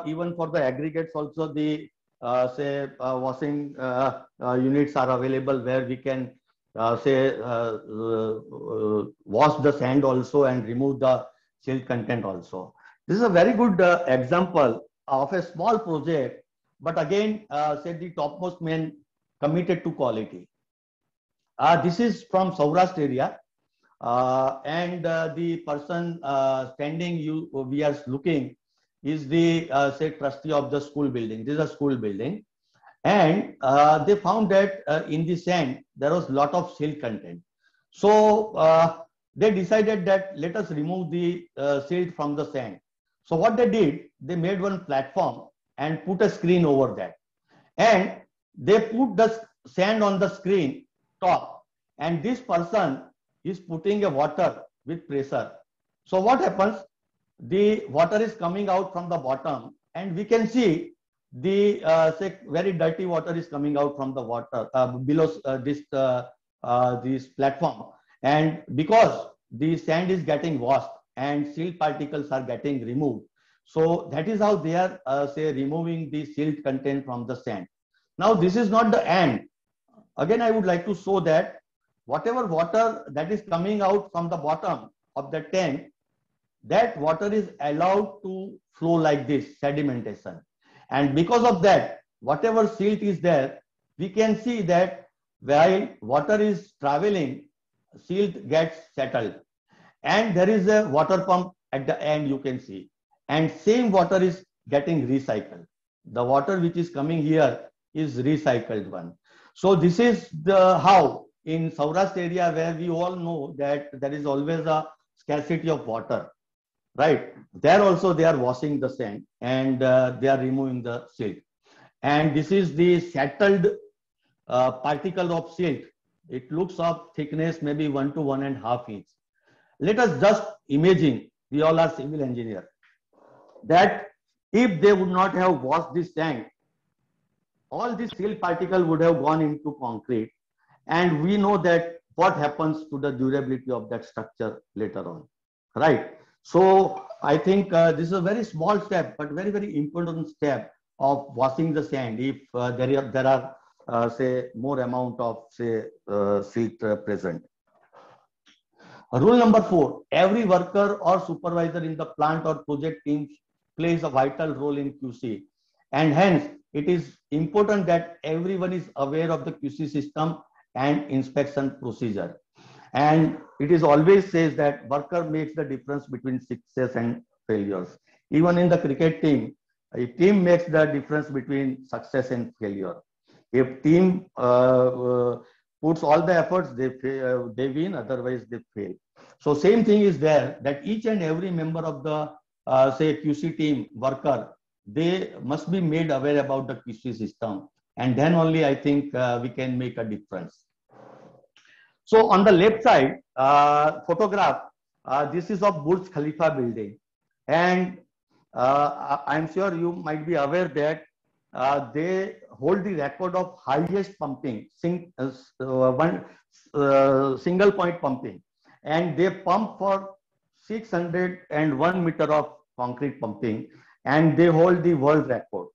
even for the aggregates also the washing units are available where we can wash the sand also and remove the silt content also. This is a very good example of a small project, but again say the topmost man committed to quality. This is from Saurashtra area. And the person standing we are looking is the say trustee of the school building. This is a school building, and they found that in the sand there was a lot of silt content. So they decided that let us remove the silt from the sand. So what they did, they made one platform and put a screen over that, and they put the sand on the screen top, and this person is putting a water with pressure. So what happens? The water is coming out from the bottom, and we can see the say very dirty water is coming out from the water below this platform. And because the sand is getting washed and silt particles are getting removed, so that is how they are say removing the silt content from the sand. Now this is not the end. Again, I would like to show that whatever water that is coming out from the bottom of the tank, that water is allowed to flow like this, sedimentation. And because of that, whatever silt is there, we can see that while water is traveling, silt gets settled. And there is a water pump at the end, you can see. And same water is getting recycled. The water which is coming here is recycled one. So this is the how in Saurashtra area where we all know that there is always a scarcity of water, right? There also they are washing the sand and they are removing the silt. And this is the settled particle of silt. It looks of thickness maybe 1 to 1.5 inch. Let us just imagine, we all are civil engineers, that if they would not have washed this tank, all this silt particle would have gone into concrete. And we know that what happens to the durability of that structure later on, right? So I think this is a very small step, but very, very important step of washing the sand if there are say more amount of say silt present. Rule number 4, every worker or supervisor in the plant or project team plays a vital role in QC, and hence it is important that everyone is aware of the QC system and inspection procedure. And it is always says that worker makes the difference between success and failures. Even in the cricket team, a team makes the difference between success and failure. If team puts all the efforts, they win, otherwise they fail. So same thing is there, that each and every member of the say QC team worker, they must be made aware about the QC system, and then only I think we can make a difference. So on the left side photograph, this is of Burj Khalifa building, and I'm sure you might be aware that they hold the record of highest pumping, single point pumping, and they pump for 601 meter of concrete pumping, and they hold the world record,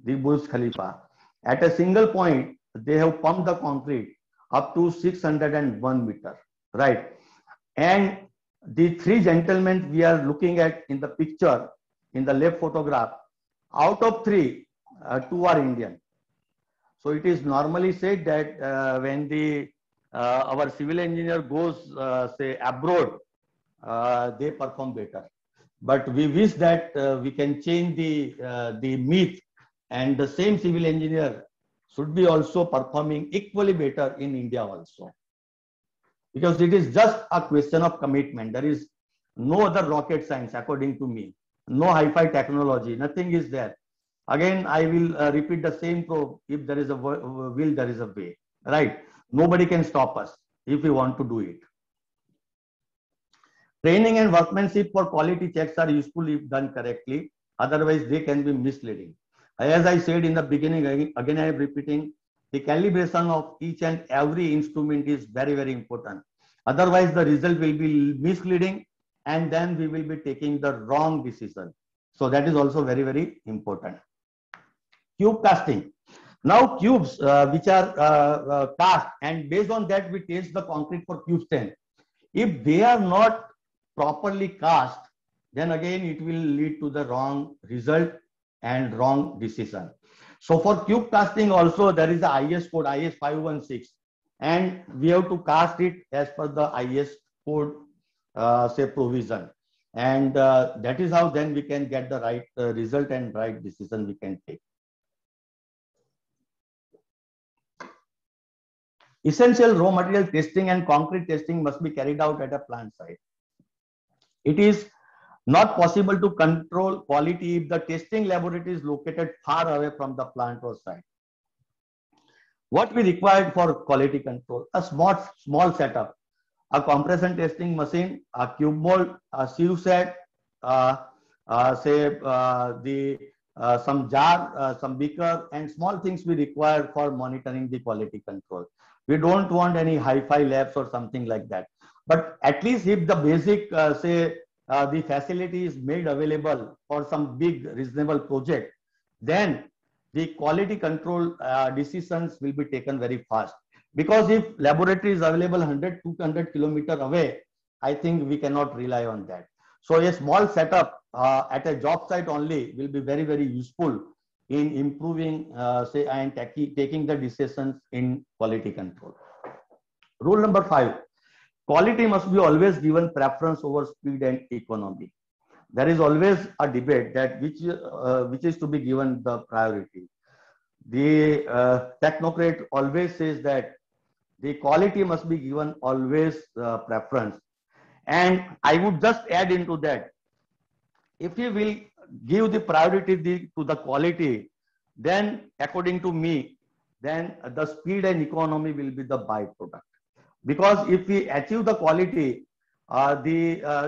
the Burj Khalifa. At a single point, they have pumped the concrete up to 601 meter, right? And the 3 gentlemen we are looking at in the picture, in the left photograph, out of 3, 2 are Indian. So it is normally said that when the our civil engineer goes say abroad, they perform better. But we wish that we can change the myth, and the same civil engineer should be also performing equally better in India also. Because it is just a question of commitment. There is no other rocket science, according to me. No hi-fi technology, nothing is there. Again, I will repeat the same probe. If there is a will, there is a way, right? Nobody can stop us if we want to do it. Training and workmanship for quality checks are useful if done correctly. Otherwise, they can be misleading. As I said in the beginning, again I am repeating, the calibration of each and every instrument is very, very important. Otherwise, the result will be misleading and then we will be taking the wrong decision. So that is also very, very important. Cube casting. Now cubes which are cast, and based on that we test the concrete for cube strength. If they are not properly cast, then again it will lead to the wrong result and wrong decision. So for cube casting also there is the IS code, IS 516, and we have to cast it as per the IS code say provision, and that is how then we can get the right result and right decision we can take. Essential raw material testing and concrete testing must be carried out at a plant site. It is not possible to control quality if the testing laboratory is located far away from the plant or site. What we required for quality control? A small setup, a compression testing machine, a cube mold, a sieve set, some jar, some beaker, and small things we require for monitoring the quality control. We don't want any hi-fi labs or something like that. But at least if the basic, the facility is made available for some big reasonable project, then the quality control decisions will be taken very fast. Because if laboratory is available 100, 200 kilometers away, I think we cannot rely on that. So a small setup at a job site only will be very, very useful in improving, and taking the decisions in quality control. Rule number 5, quality must be always given preference over speed and economy. There is always a debate that which is to be given the priority. The technocrat always says that the quality must be given always preference. And I would just add into that, if you will give the priority to the quality, then according to me, then the speed and economy will be the byproduct. Because if we achieve the quality,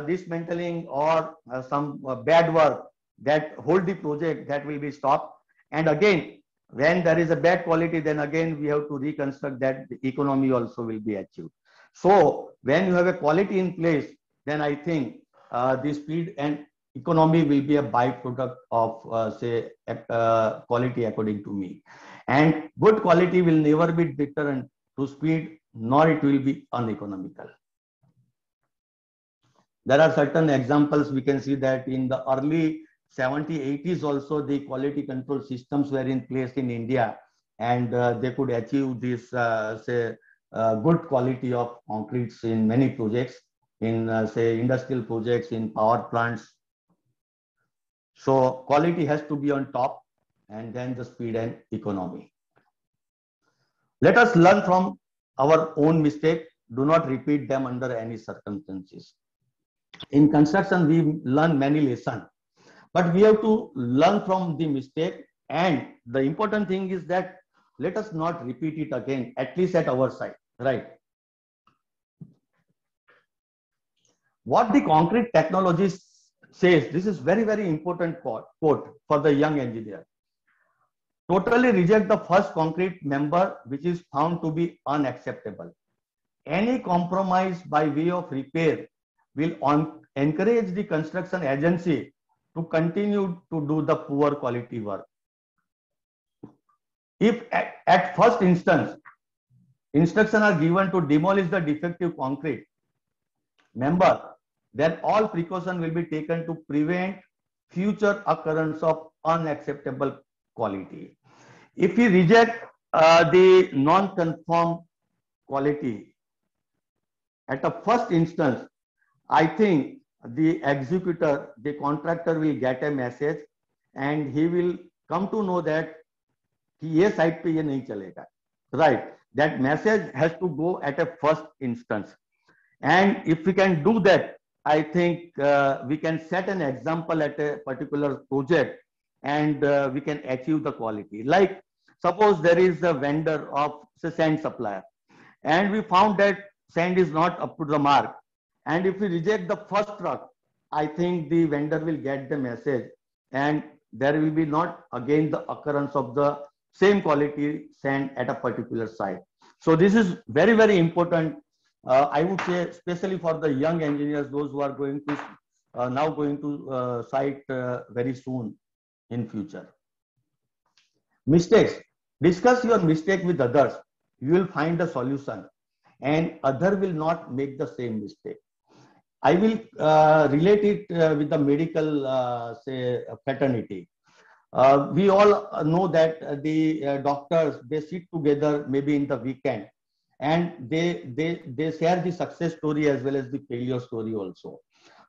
dismantling or some bad work that hold the project, that will be stopped. And again, when there is a bad quality, then again we have to reconstruct that. The economy also will be achieved. So when you have a quality in place, then I think the speed and economy will be a byproduct of quality, according to me. And good quality will never be deterrent to speed, nor it will be uneconomical. There are certain examples we can see that in the early 70s, 80s also the quality control systems were in place in India, and they could achieve this good quality of concretes in many projects, in industrial projects, in power plants. So quality has to be on top, and then the speed and economy. Let us learn from our own mistake. Do not repeat them under any circumstances. In construction, we learn many lessons, but we have to learn from the mistake. And the important thing is that let us not repeat it again, at least at our side, right? What the concrete technologist says, this is very, very important quote for the young engineer. Totally reject the first concrete member which is found to be unacceptable. Any compromise by way of repair will encourage the construction agency to continue to do the poor quality work. If at first instance, instructions are given to demolish the defective concrete member, then all precaution will be taken to prevent future occurrence of unacceptable quality. If we reject the non-conform quality at the first instance, I think the executor, the contractor will get a message, and he will come to know that कि ये side पे ये नहीं चलेगा, right? That message has to go at a first instance, and if we can do that, I think we can set an example at a particular project, and we can achieve the quality. Like suppose there is a vendor of say sand supplier, and we found that sand is not up to the mark, and if we reject the first truck, I think the vendor will get the message, and there will be not again the occurrence of the same quality sand at a particular site. So this is very, very important. I would say, especially for the young engineers, those who are going to now going to site very soon in future. Mistakes. Discuss your mistake with others. You will find a solution, and other will not make the same mistake. I will relate it with the medical, say, fraternity. We all know that the doctors, they sit together maybe in the weekend, and they share the success story as well as the failure story also.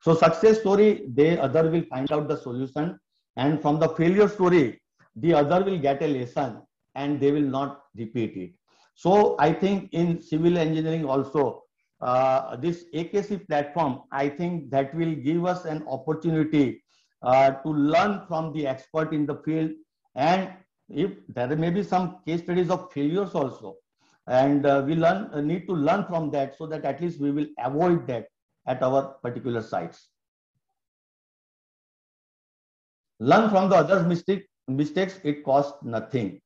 So success story, the other will find out the solution, and from the failure story, the other will get a lesson and they will not repeat it. So I think in civil engineering also, this AKC platform, I think that will give us an opportunity to learn from the expert in the field, and if there may be some case studies of failures also, and we need to learn from that, so that at least we will avoid that at our particular sites. Learn from the others' mistakes, it costs nothing.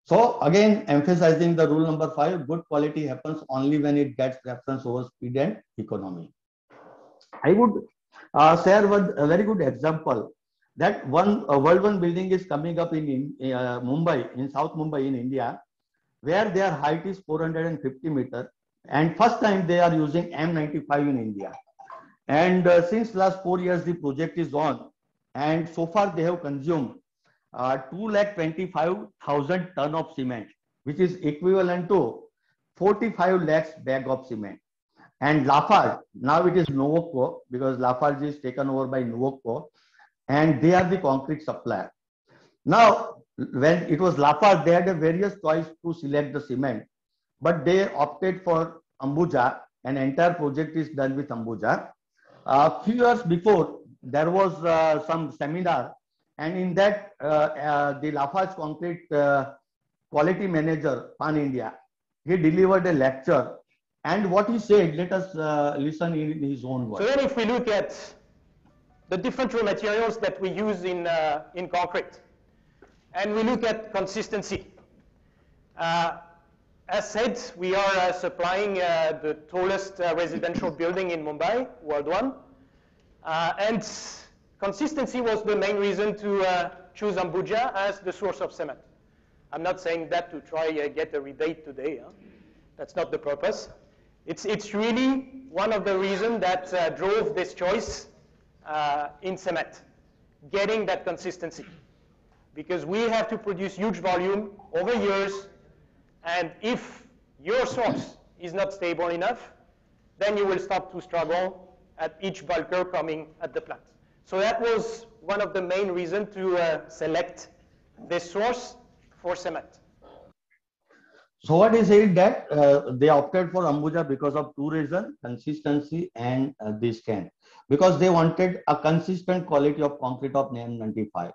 So again, emphasizing the rule number 5, good quality happens only when it gets preference over speed and economy. I would share a very good example that one World 1 building is coming up in Mumbai, in South Mumbai in India, where their height is 450 meters, and first time they are using M95 in India. And since last 4 years the project is on, and so far they have consumed 225,000 ton of cement, which is equivalent to 45 lakhs bag of cement. And Lafarge, now it is Nuvoco, because Lafarge is taken over by Nuvoco, and they are the concrete supplier. Now, when it was Lafarge, they had a various choice to select the cement, but they opted for Ambuja, and entire project is done with Ambuja. A few years before, there was some seminar, and in that the Lafarge concrete quality manager, Pan India, he delivered a lecture, and what he said, let us listen in his own words.
So then if we look at the different raw materials that we use in concrete, and we look at consistency. As said, we are supplying the tallest residential building in Mumbai, World 1, and consistency was the main reason to choose Ambuja as the source of cement. I'm not saying that to try get a rebate today. Huh? That's not the purpose. It's really one of the reasons that drove this choice in cement, getting that consistency. Because we have to produce huge volume over years, and if your source is not stable enough, then you will start to struggle at each bulker coming at the plant. So that was one of the main reasons to select this source for cement.
So what he said that they opted for Ambuja because of two reasons: consistency and the strength. Because they wanted a consistent quality of concrete of M95.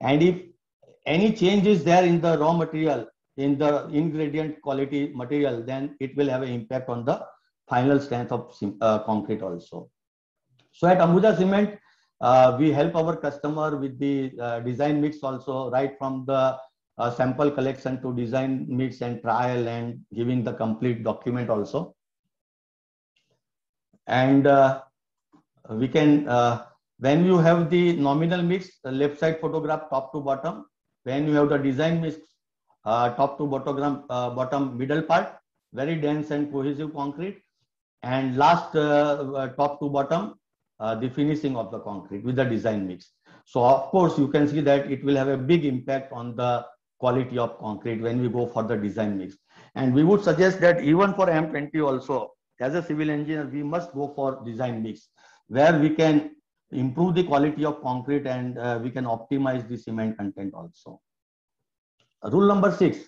And if any change is there in the raw material, in the ingredient quality material, then it will have an impact on the final strength of concrete also. So at Ambuja Cement, we help our customer with the design mix also, right from the sample collection to design mix and trial and giving the complete document also. And we can, when you have the nominal mix, the left side photograph top to bottom. When you have the design mix, top to bottom middle part, very dense and cohesive concrete. And last top to bottom, the finishing of the concrete with the design mix. So of course, you can see that it will have a big impact on the quality of concrete when we go for the design mix. And we would suggest that even for M20 also, as a civil engineer, we must go for design mix, where we can improve the quality of concrete, and we can optimize the cement content also. Rule number 6,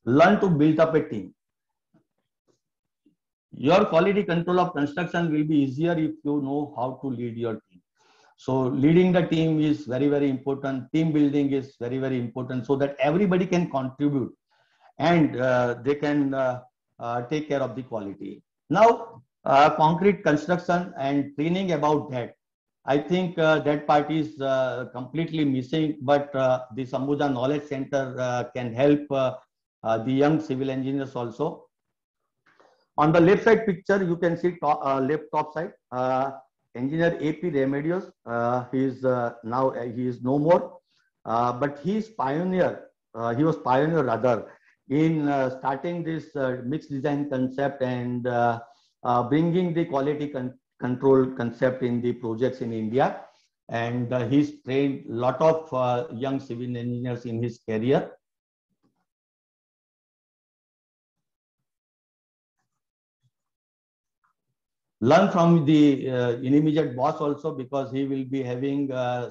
learn to build up a team. Your quality control of construction will be easier if you know how to lead your team. So leading the team is very, very important. Team building is very, very important, so that everybody can contribute and they can take care of the quality. Now, concrete construction and training about that, I think that part is completely missing, but the Sambuja Knowledge Center can help the young civil engineers also. On the left side picture, you can see left top side, engineer AP Remedios. He is no more, but he is pioneer. He was pioneer rather in starting this mixed design concept and bringing the quality control concept in the projects in India. And he's trained a lot of young civil engineers in his career. Learn from the immediate boss also, because he will be having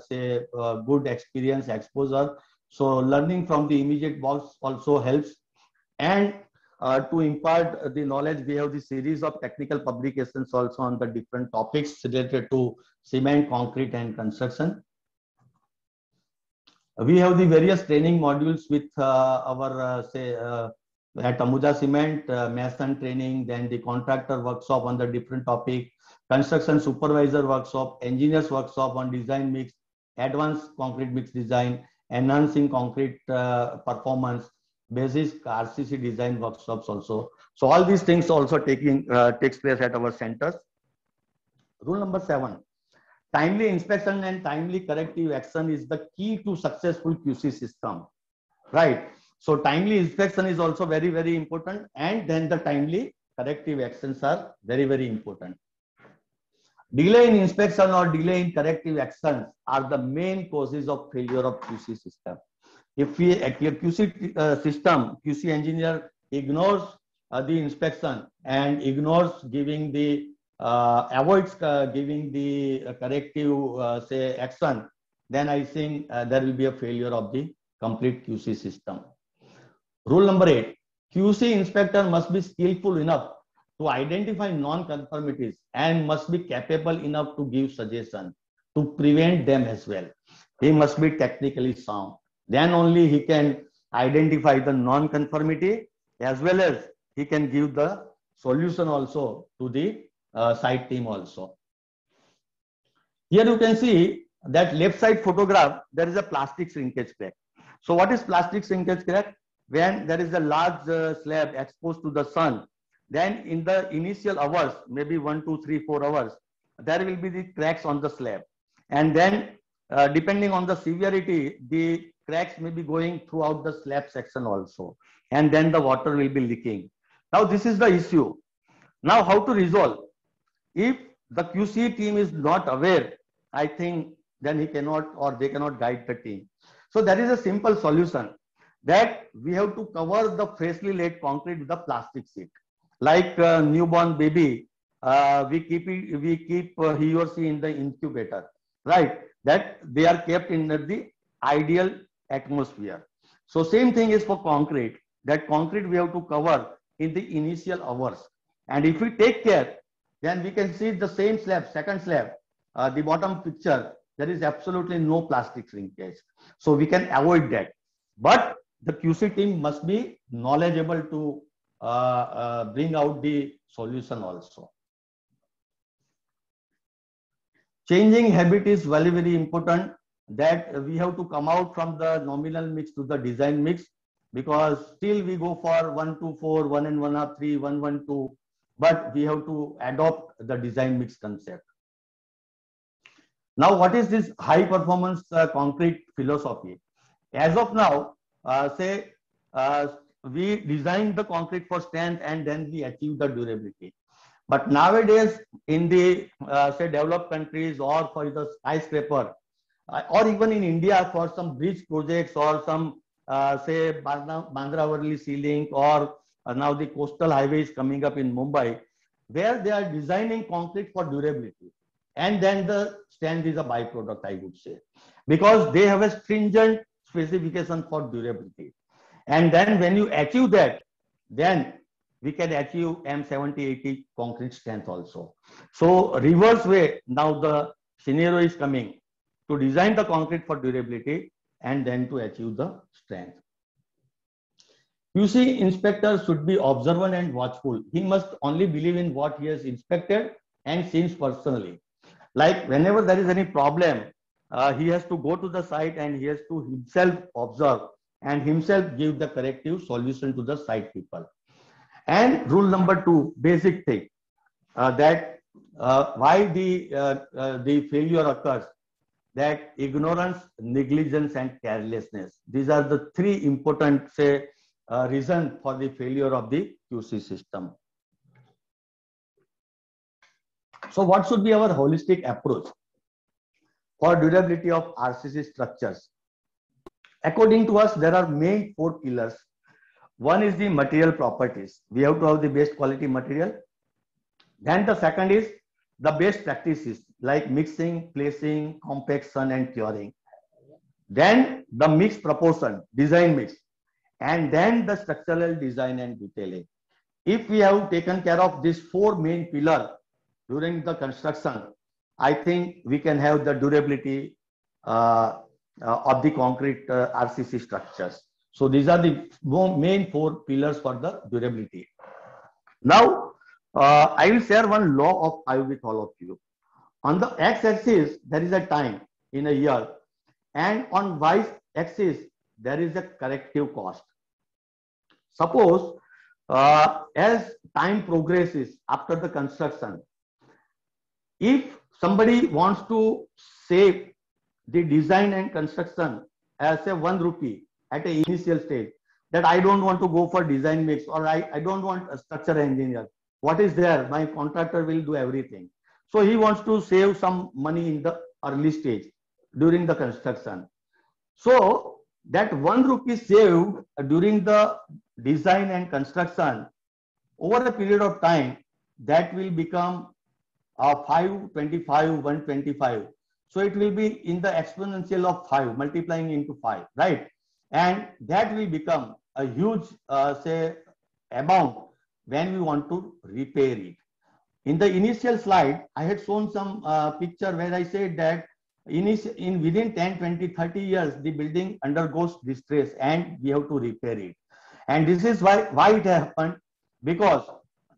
say good experience exposure. So learning from the immediate boss also helps. And to impart the knowledge, we have the series of technical publications also on the different topics related to cement, concrete, and construction. We have the various training modules with our at Ambuja Cement, mason training, then the contractor workshop on the different topic, construction supervisor workshop, engineers workshop on design mix, advanced concrete mix design, enhancing concrete performance, basic RCC design workshops also. So all these things also takes place at our centers. Rule number 7, timely inspection and timely corrective action is the key to successful QC system, right? So timely inspection is also very, very important, and then the timely corrective actions are very, very important. Delay in inspection or delay in corrective actions are the main causes of failure of QC system. If a QC system, QC engineer ignores the inspection and ignores giving the avoids giving the corrective say action, then I think there will be a failure of the complete QC system. Rule number 8, QC inspector must be skillful enough to identify non-conformities and must be capable enough to give suggestion to prevent them as well. He must be technically sound. Then only he can identify the non-conformity, as well as he can give the solution also to the site team also. Here you can see that left side photograph, there is a plastic shrinkage crack. So what is plastic shrinkage crack? When there is a large slab exposed to the sun, then in the initial hours, maybe 1, 2, 3, 4 hours, there will be the cracks on the slab. And then depending on the severity, the cracks may be going throughout the slab section also. And then the water will be leaking. Now this is the issue. Now how to resolve? If the QC team is not aware, I think then he cannot or they cannot guide the team. So there is a simple solution, that we have to cover the freshly laid concrete with a plastic sheet. Like a newborn baby, we keep he or she in the incubator, right? That they are kept in the ideal atmosphere. So same thing is for concrete, that concrete we have to cover in the initial hours. And if we take care, then we can see the same slab, second slab, the bottom picture, there is absolutely no plastic shrinkage. So we can avoid that. But the QC team must be knowledgeable to bring out the solution also. Changing habit is very, very important, that we have to come out from the nominal mix to the design mix, because still we go for 1, 2, 4, 1 and 1/2, 3, 1, 1, 2, but we have to adopt the design mix concept. Now, what is this high performance concrete philosophy? As of now, we design the concrete for strength and then we achieve the durability. But nowadays, in the developed countries or for the skyscraper, or even in India for some bridge projects or some Bandra Worli Sea Link, or now the coastal highways coming up in Mumbai, where they are designing concrete for durability. and then the strength is a byproduct, I would say, because they have a stringent specification for durability. And then when you achieve that, then we can achieve M70-80 concrete strength also. So reverse way, now the scenario is coming to design the concrete for durability and then to achieve the strength. You see, inspector should be observant and watchful. He must only believe in what he has inspected and seen personally. Like whenever there is any problem, he has to go to the site and he has to himself observe and himself give the corrective solution to the site people. And rule number 2, basic thing, that why the failure occurs, that ignorance, negligence, and carelessness. These are the 3 important, say, reason for the failure of the QC system. So what should be our holistic approach for durability of RCC structures? According to us, there are main 4 pillars. One is the material properties. We have to have the best quality material. Then the second is the best practices like mixing, placing, compaction, and curing. Then the mix proportion, design mix, and then the structural design and detailing. If we have taken care of these 4 main pillars during the construction, I think we can have the durability of the concrete RCC structures. So these are the main 4 pillars for the durability. Now, I will share one law of 5 with all of you. On the x-axis, there is a time in a year, and on y-axis, there is a corrective cost. Suppose, as time progresses after the construction, if somebody wants to save the design and construction as a 1 rupee at an initial stage, that I don't want to go for design mix, or I don't want a structural engineer. What is there? My contractor will do everything. So he wants to save some money in the early stage during the construction. So that 1 rupee saved during the design and construction, over a period of time, that will become 525, 125. So it will be in the exponential of 5, multiplying into 5, right? And that will become a huge, say, amount when we want to repair it. In the initial slide, I had shown some picture where I said that within 10, 20, 30 years, the building undergoes distress and we have to repair it. And this is why it happened, because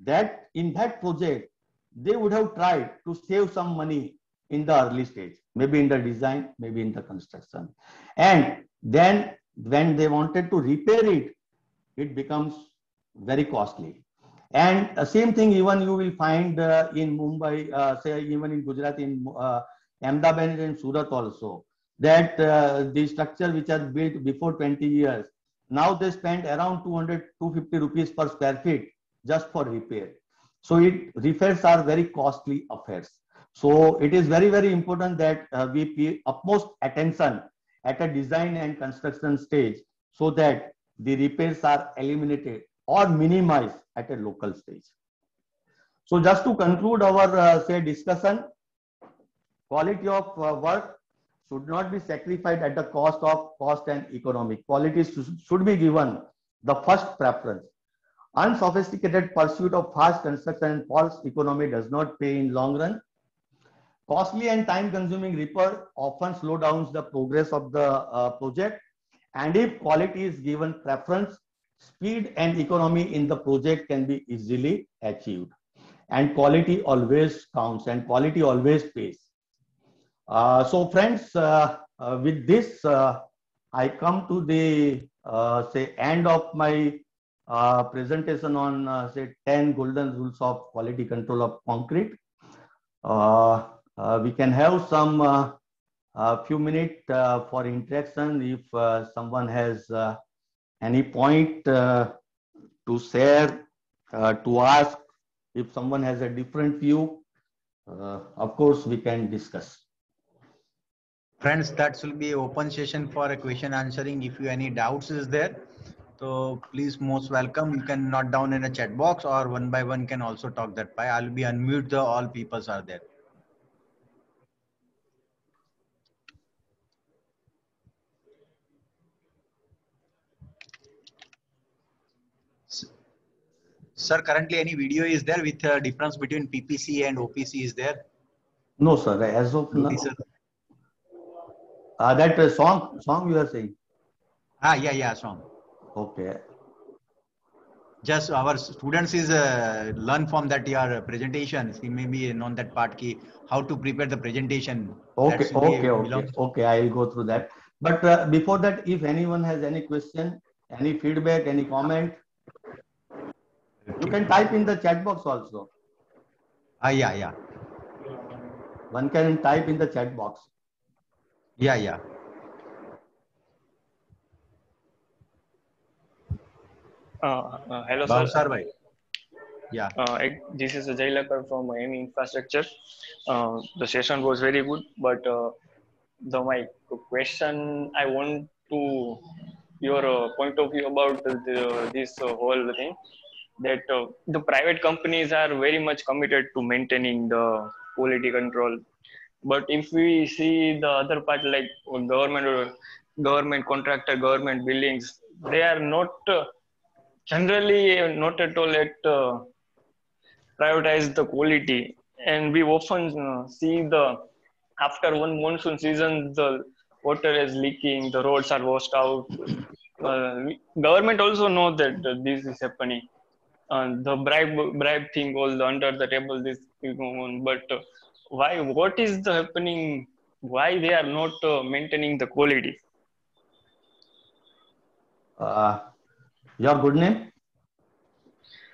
that in that project, they would have tried to save some money in the early stage, maybe in the design, maybe in the construction. And then when they wanted to repair it, it becomes very costly. And same thing even you will find in Mumbai, say even in Gujarat, in Ahmedabad and Surat also, that the structure which are built before 20 years, now they spend around 200, 250 rupees per square feet just for repair. So repairs are very costly affairs. So it is very, very important that we pay utmost attention at a design and construction stage so that the repairs are eliminated or minimized at a local stage. So just to conclude our say discussion, quality of work should not be sacrificed at the cost and economic. Quality should be given the first preference. Unsophisticated pursuit of fast construction and false economy does not pay in long run. Costly and time-consuming repair often slow down the progress of the project. And if quality is given preference, speed and economy in the project can be easily achieved. And quality always counts and quality always pays. So friends, with this, I come to the say end of my presentation on say 10 golden rules of quality control of concrete. We can have some few minutes for interaction if someone has any point to share, to ask. If someone has a different view, of course we can discuss.
Friends, that will be an open session for a question answering. If you any doubts is there, so please most welcome. You can note down in a chat box or one by one can also talk that by. I'll be unmute the all peoples are there. Sir, currently any video is there with a difference between PPC and OPC is there?
No, sir. As of now,
Sir.
that song you are saying.
Yeah, song.
Okay.
Just our students is learn from that your presentation. He may be on that part key how to prepare the presentation.
Okay. I will go through that. But before that, if anyone has any question, any feedback, any comment, you can type in the chat box also.
Yeah.
One can type in the chat box.
Yeah.
Hello,
Bhav
sir.
Bhai. Yeah.
This is Ajay Lakar from Miami Infrastructure. The session was very good, but my question I want to your point of view about this whole thing, that the private companies are very much committed to maintaining the quality control. But if we see the other part, like government contractor, government buildings, they are not generally not at all at prioritize the quality, and we often see the after one monsoon season the water is leaking, the roads are washed out. Government also know that this is happening. The bribe thing, all the under the table this is going on, but why? What is the happening? Why they are not maintaining the quality?
Your good name?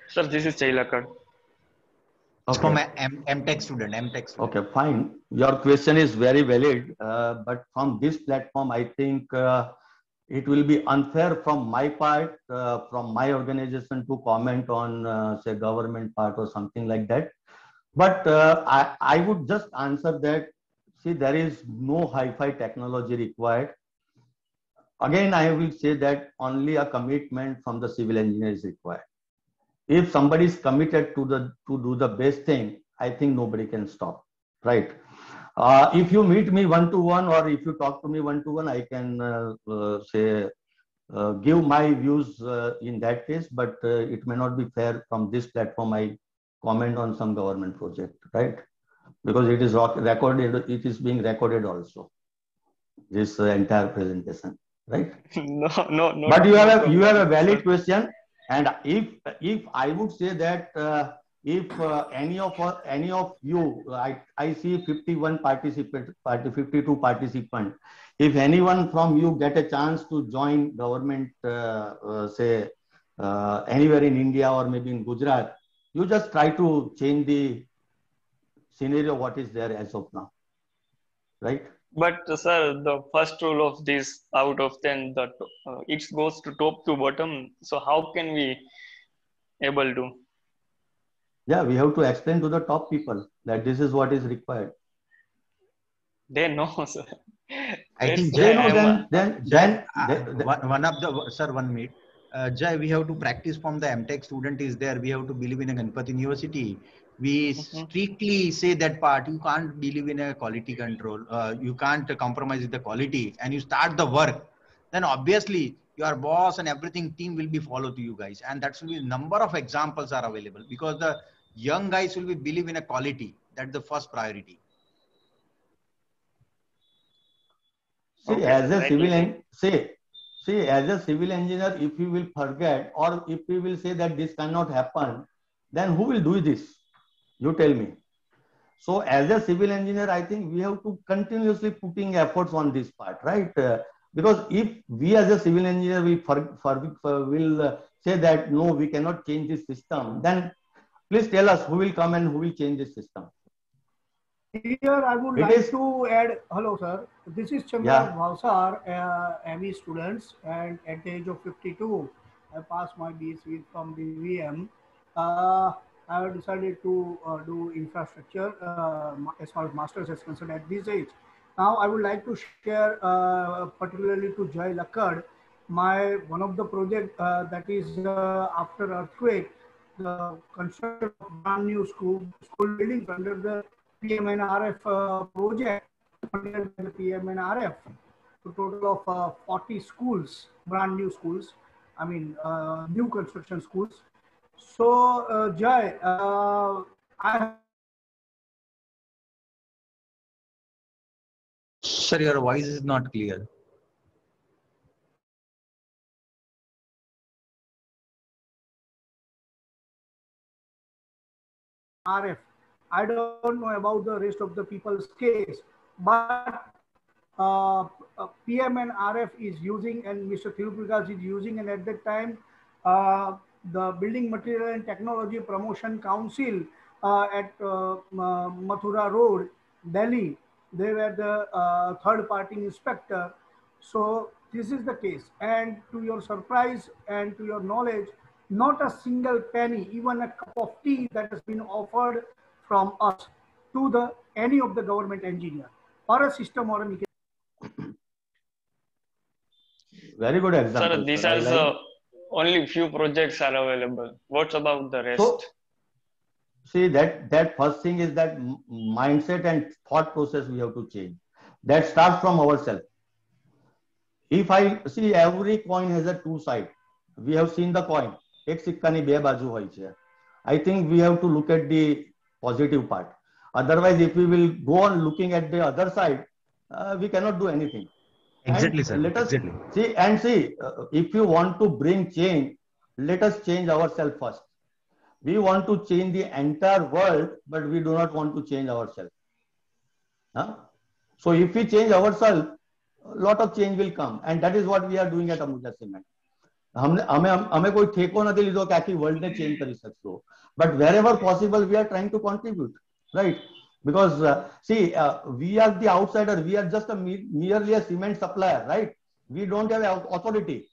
Sir, this is Chailakar.
Okay. From MTech student.
Okay, fine. Your question is very valid, but from this platform, I think it will be unfair from my part, from my organization to comment on, say, government part or something like that. But I would just answer that, see, there is no hi-fi technology required. Again, I will say that only a commitment from the civil engineer is required. If somebody is committed to do the best thing, I think nobody can stop, right? If you meet me one-to-one or if you talk to me one-to-one, I can give my views in that case, but it may not be fair from this platform. I comment on some government project, right? Because it is recorded, it is being recorded also, this entire presentation, right?
No.
But you have a valid question. And if I would say that if any of you, I see 51 participants, 52 participants. If anyone from you get a chance to join government, say anywhere in India or maybe in Gujarat, you just try to change the scenario what is there as of now, right?
But sir, the first rule of this out of 10, it goes to top to bottom. So how can we able to?
Yeah, we have to explain to the top people that this is what is required.
They know, sir.
I think
Jai,
one of the sir, 1 minute. Jai, we have to practice from the MTech student is there. We have to believe in a Ganpati University. We strictly say that part. You can't believe in a quality control. You can't compromise with the quality, and you start the work. Then obviously your boss and everything team will be follow to you guys, and that will be number of examples are available because the young guys will be believe in a quality. That's the first priority.
See, okay, as a civil as a civil engineer, if you will forget or if you will say that this cannot happen, then who will do this? You tell me. So as a civil engineer, I think we have to continuously putting efforts on this part, right? Because if we as a civil engineer will say that no, we cannot change this system, then please tell us who will come and who will change this system.
Here I would like to add, hello sir, this is Chandra Bhavsar, ME students, and at the age of 52, I passed my BSc from BVM. I have decided to do infrastructure as far as masters is concerned at this age. Now I would like to share particularly to Jai Lakad, one of the project that is after earthquake, the construction of brand new school buildings under the PMNRF project, funded by the PMNRF, a total of 40 schools, brand new schools, I mean new construction schools. So, Jai, I
Sir, your voice is not clear.
RF. I don't know about the rest of the people's case, but PM and RF is using, and Mr. Thiruprakash is using, and at that time, the Building Material and Technology Promotion Council at Mathura Road, Delhi, they were the third-party inspector. So this is the case, and to your surprise and to your knowledge, not a single penny, even a cup of tea that has been offered from us to the any of the government engineer or a system or a mechanism.
Very good example.
Sir, these
sir.
are the only few projects are available. What about the rest?
So, see that first thing is that mindset and thought process we have to change. That starts from ourselves. If I see every coin has a two side, we have seen the coin. એક સિક્કાની બે બાજુ હોય છે. I think we have to look at the positive part. Otherwise, if we will go on looking at the other side, we cannot do anything.
Exactly,
and
sir.
Let us
exactly.
see. If you want to bring change, let us change ourselves first. We want to change the entire world, but we do not want to change ourselves. Huh? So if we change ourselves, a lot of change will come, and that is what we are doing at Ambuja Cement. हमें कोई ठेको नहीं लीधो कि आखी world ने change करी सकशो, but wherever possible we are trying to contribute, right? Because we are the outsider, we are just merely a cement supplier, right? We don't have authority.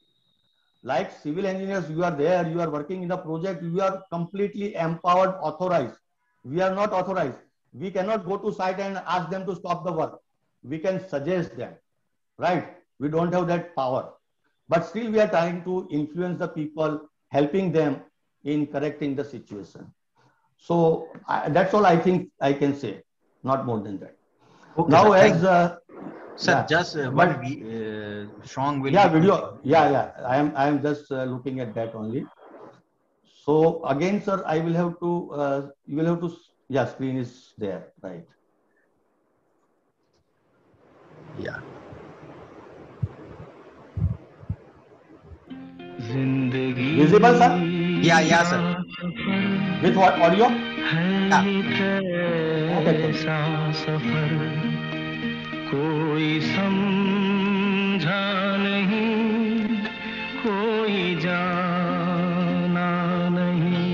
Like civil engineers, you are there, you are working in the project, you are completely empowered, authorized. We are not authorized. We cannot go to site and ask them to stop the work. We can suggest them, right? We don't have that power. But still we are trying to influence the people, helping them in correcting the situation. So that's all I think I can say, not more than that.
Okay,
now
sir,
as
sir,
yeah,
just
but
strong will
yeah, video, yeah, I am just looking at that only. So again, sir, I will have to you will have to, yeah, screen is there, right?
Yeah.
Visible, sir?
Yeah, sir.
With what audio?
Yeah.
Okay.
कोई समझा नहीं, कोई जाना नहीं.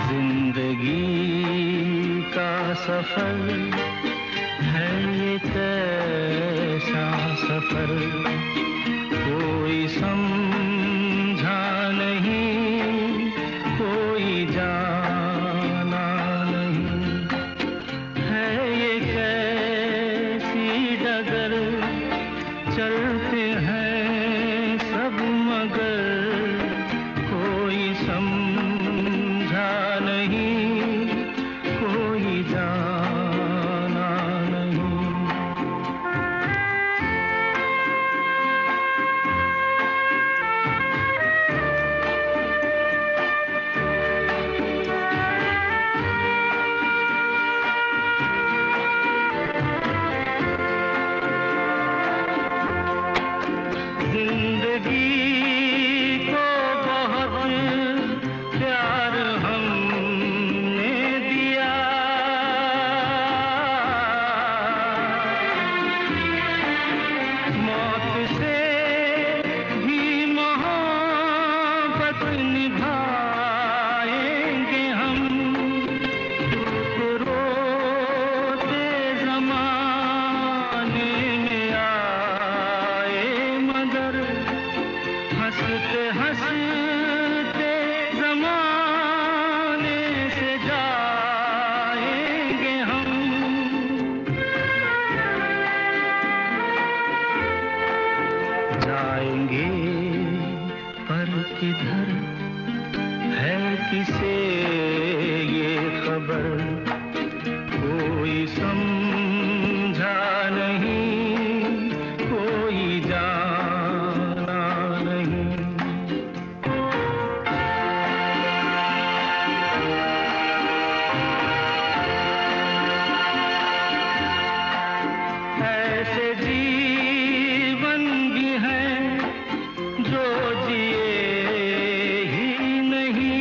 जिंदगी का सफर है ये कैसा सफर, कोई समझा नहीं, कोई जाना नहीं. है ये कैसी डगर, चलते हैं सब मगर, कोई समझा नहीं, कोई जाना नहीं. ऐसे जीवन भी हैं जो जिए ही नहीं,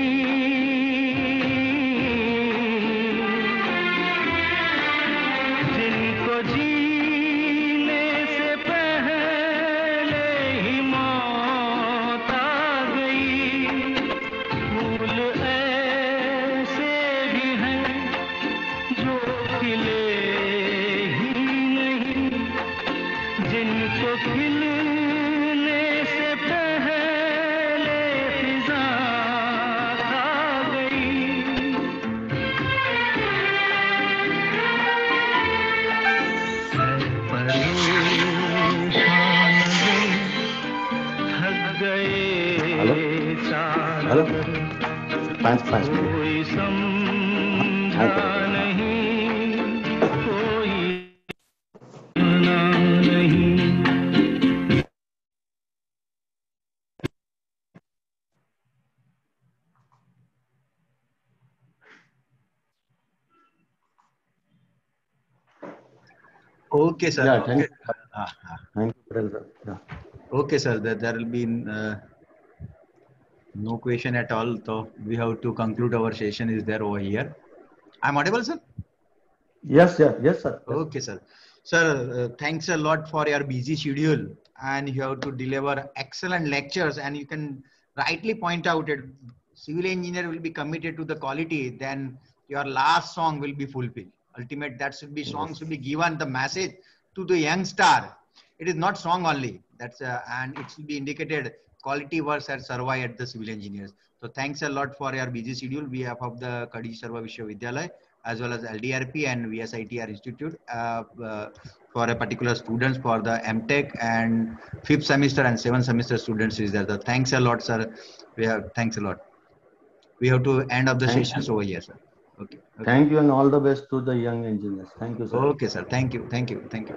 जिनको जीने से पहले ही मौत आ गई। फूल ऐसे भी हैं जो खिले ही नहीं, जिनको खिलने से पहले फिजा खा गई। परेशान दिल थक गए चार, कोई समझा नहीं, कोई सुना नहीं।
Okay, sir.
Yeah, thank you.
Thank
you, Patel sir. Yeah.
Okay, sir. There will be no question at all. So we have to conclude our session. Is there over here? I'm audible, sir?
Yes, sir. Yes, sir.
Okay, sir. Sir, thanks a lot for your busy schedule, and you have to deliver excellent lectures, and you can rightly point out that civil engineer will be committed to the quality, then your last song will be fulfilled. Ultimate, that should be song should be given the message to the young star. It is not song only. That's and it should be indicated quality works at survive at the civil engineers. So thanks a lot for your busy schedule. We have of the Kadi Sarva Vishwavidyalaya as well as LDRP and VSITR Institute for a particular students for the MTech and 5th semester and 7th semester students is there. So thanks a lot, sir. Thanks a lot. We have to end up the sessions over here, sir. Okay.
Thank you and all the best to the young engineers. Thank you, sir.
Okay, sir. Thank you. Thank you. Thank you.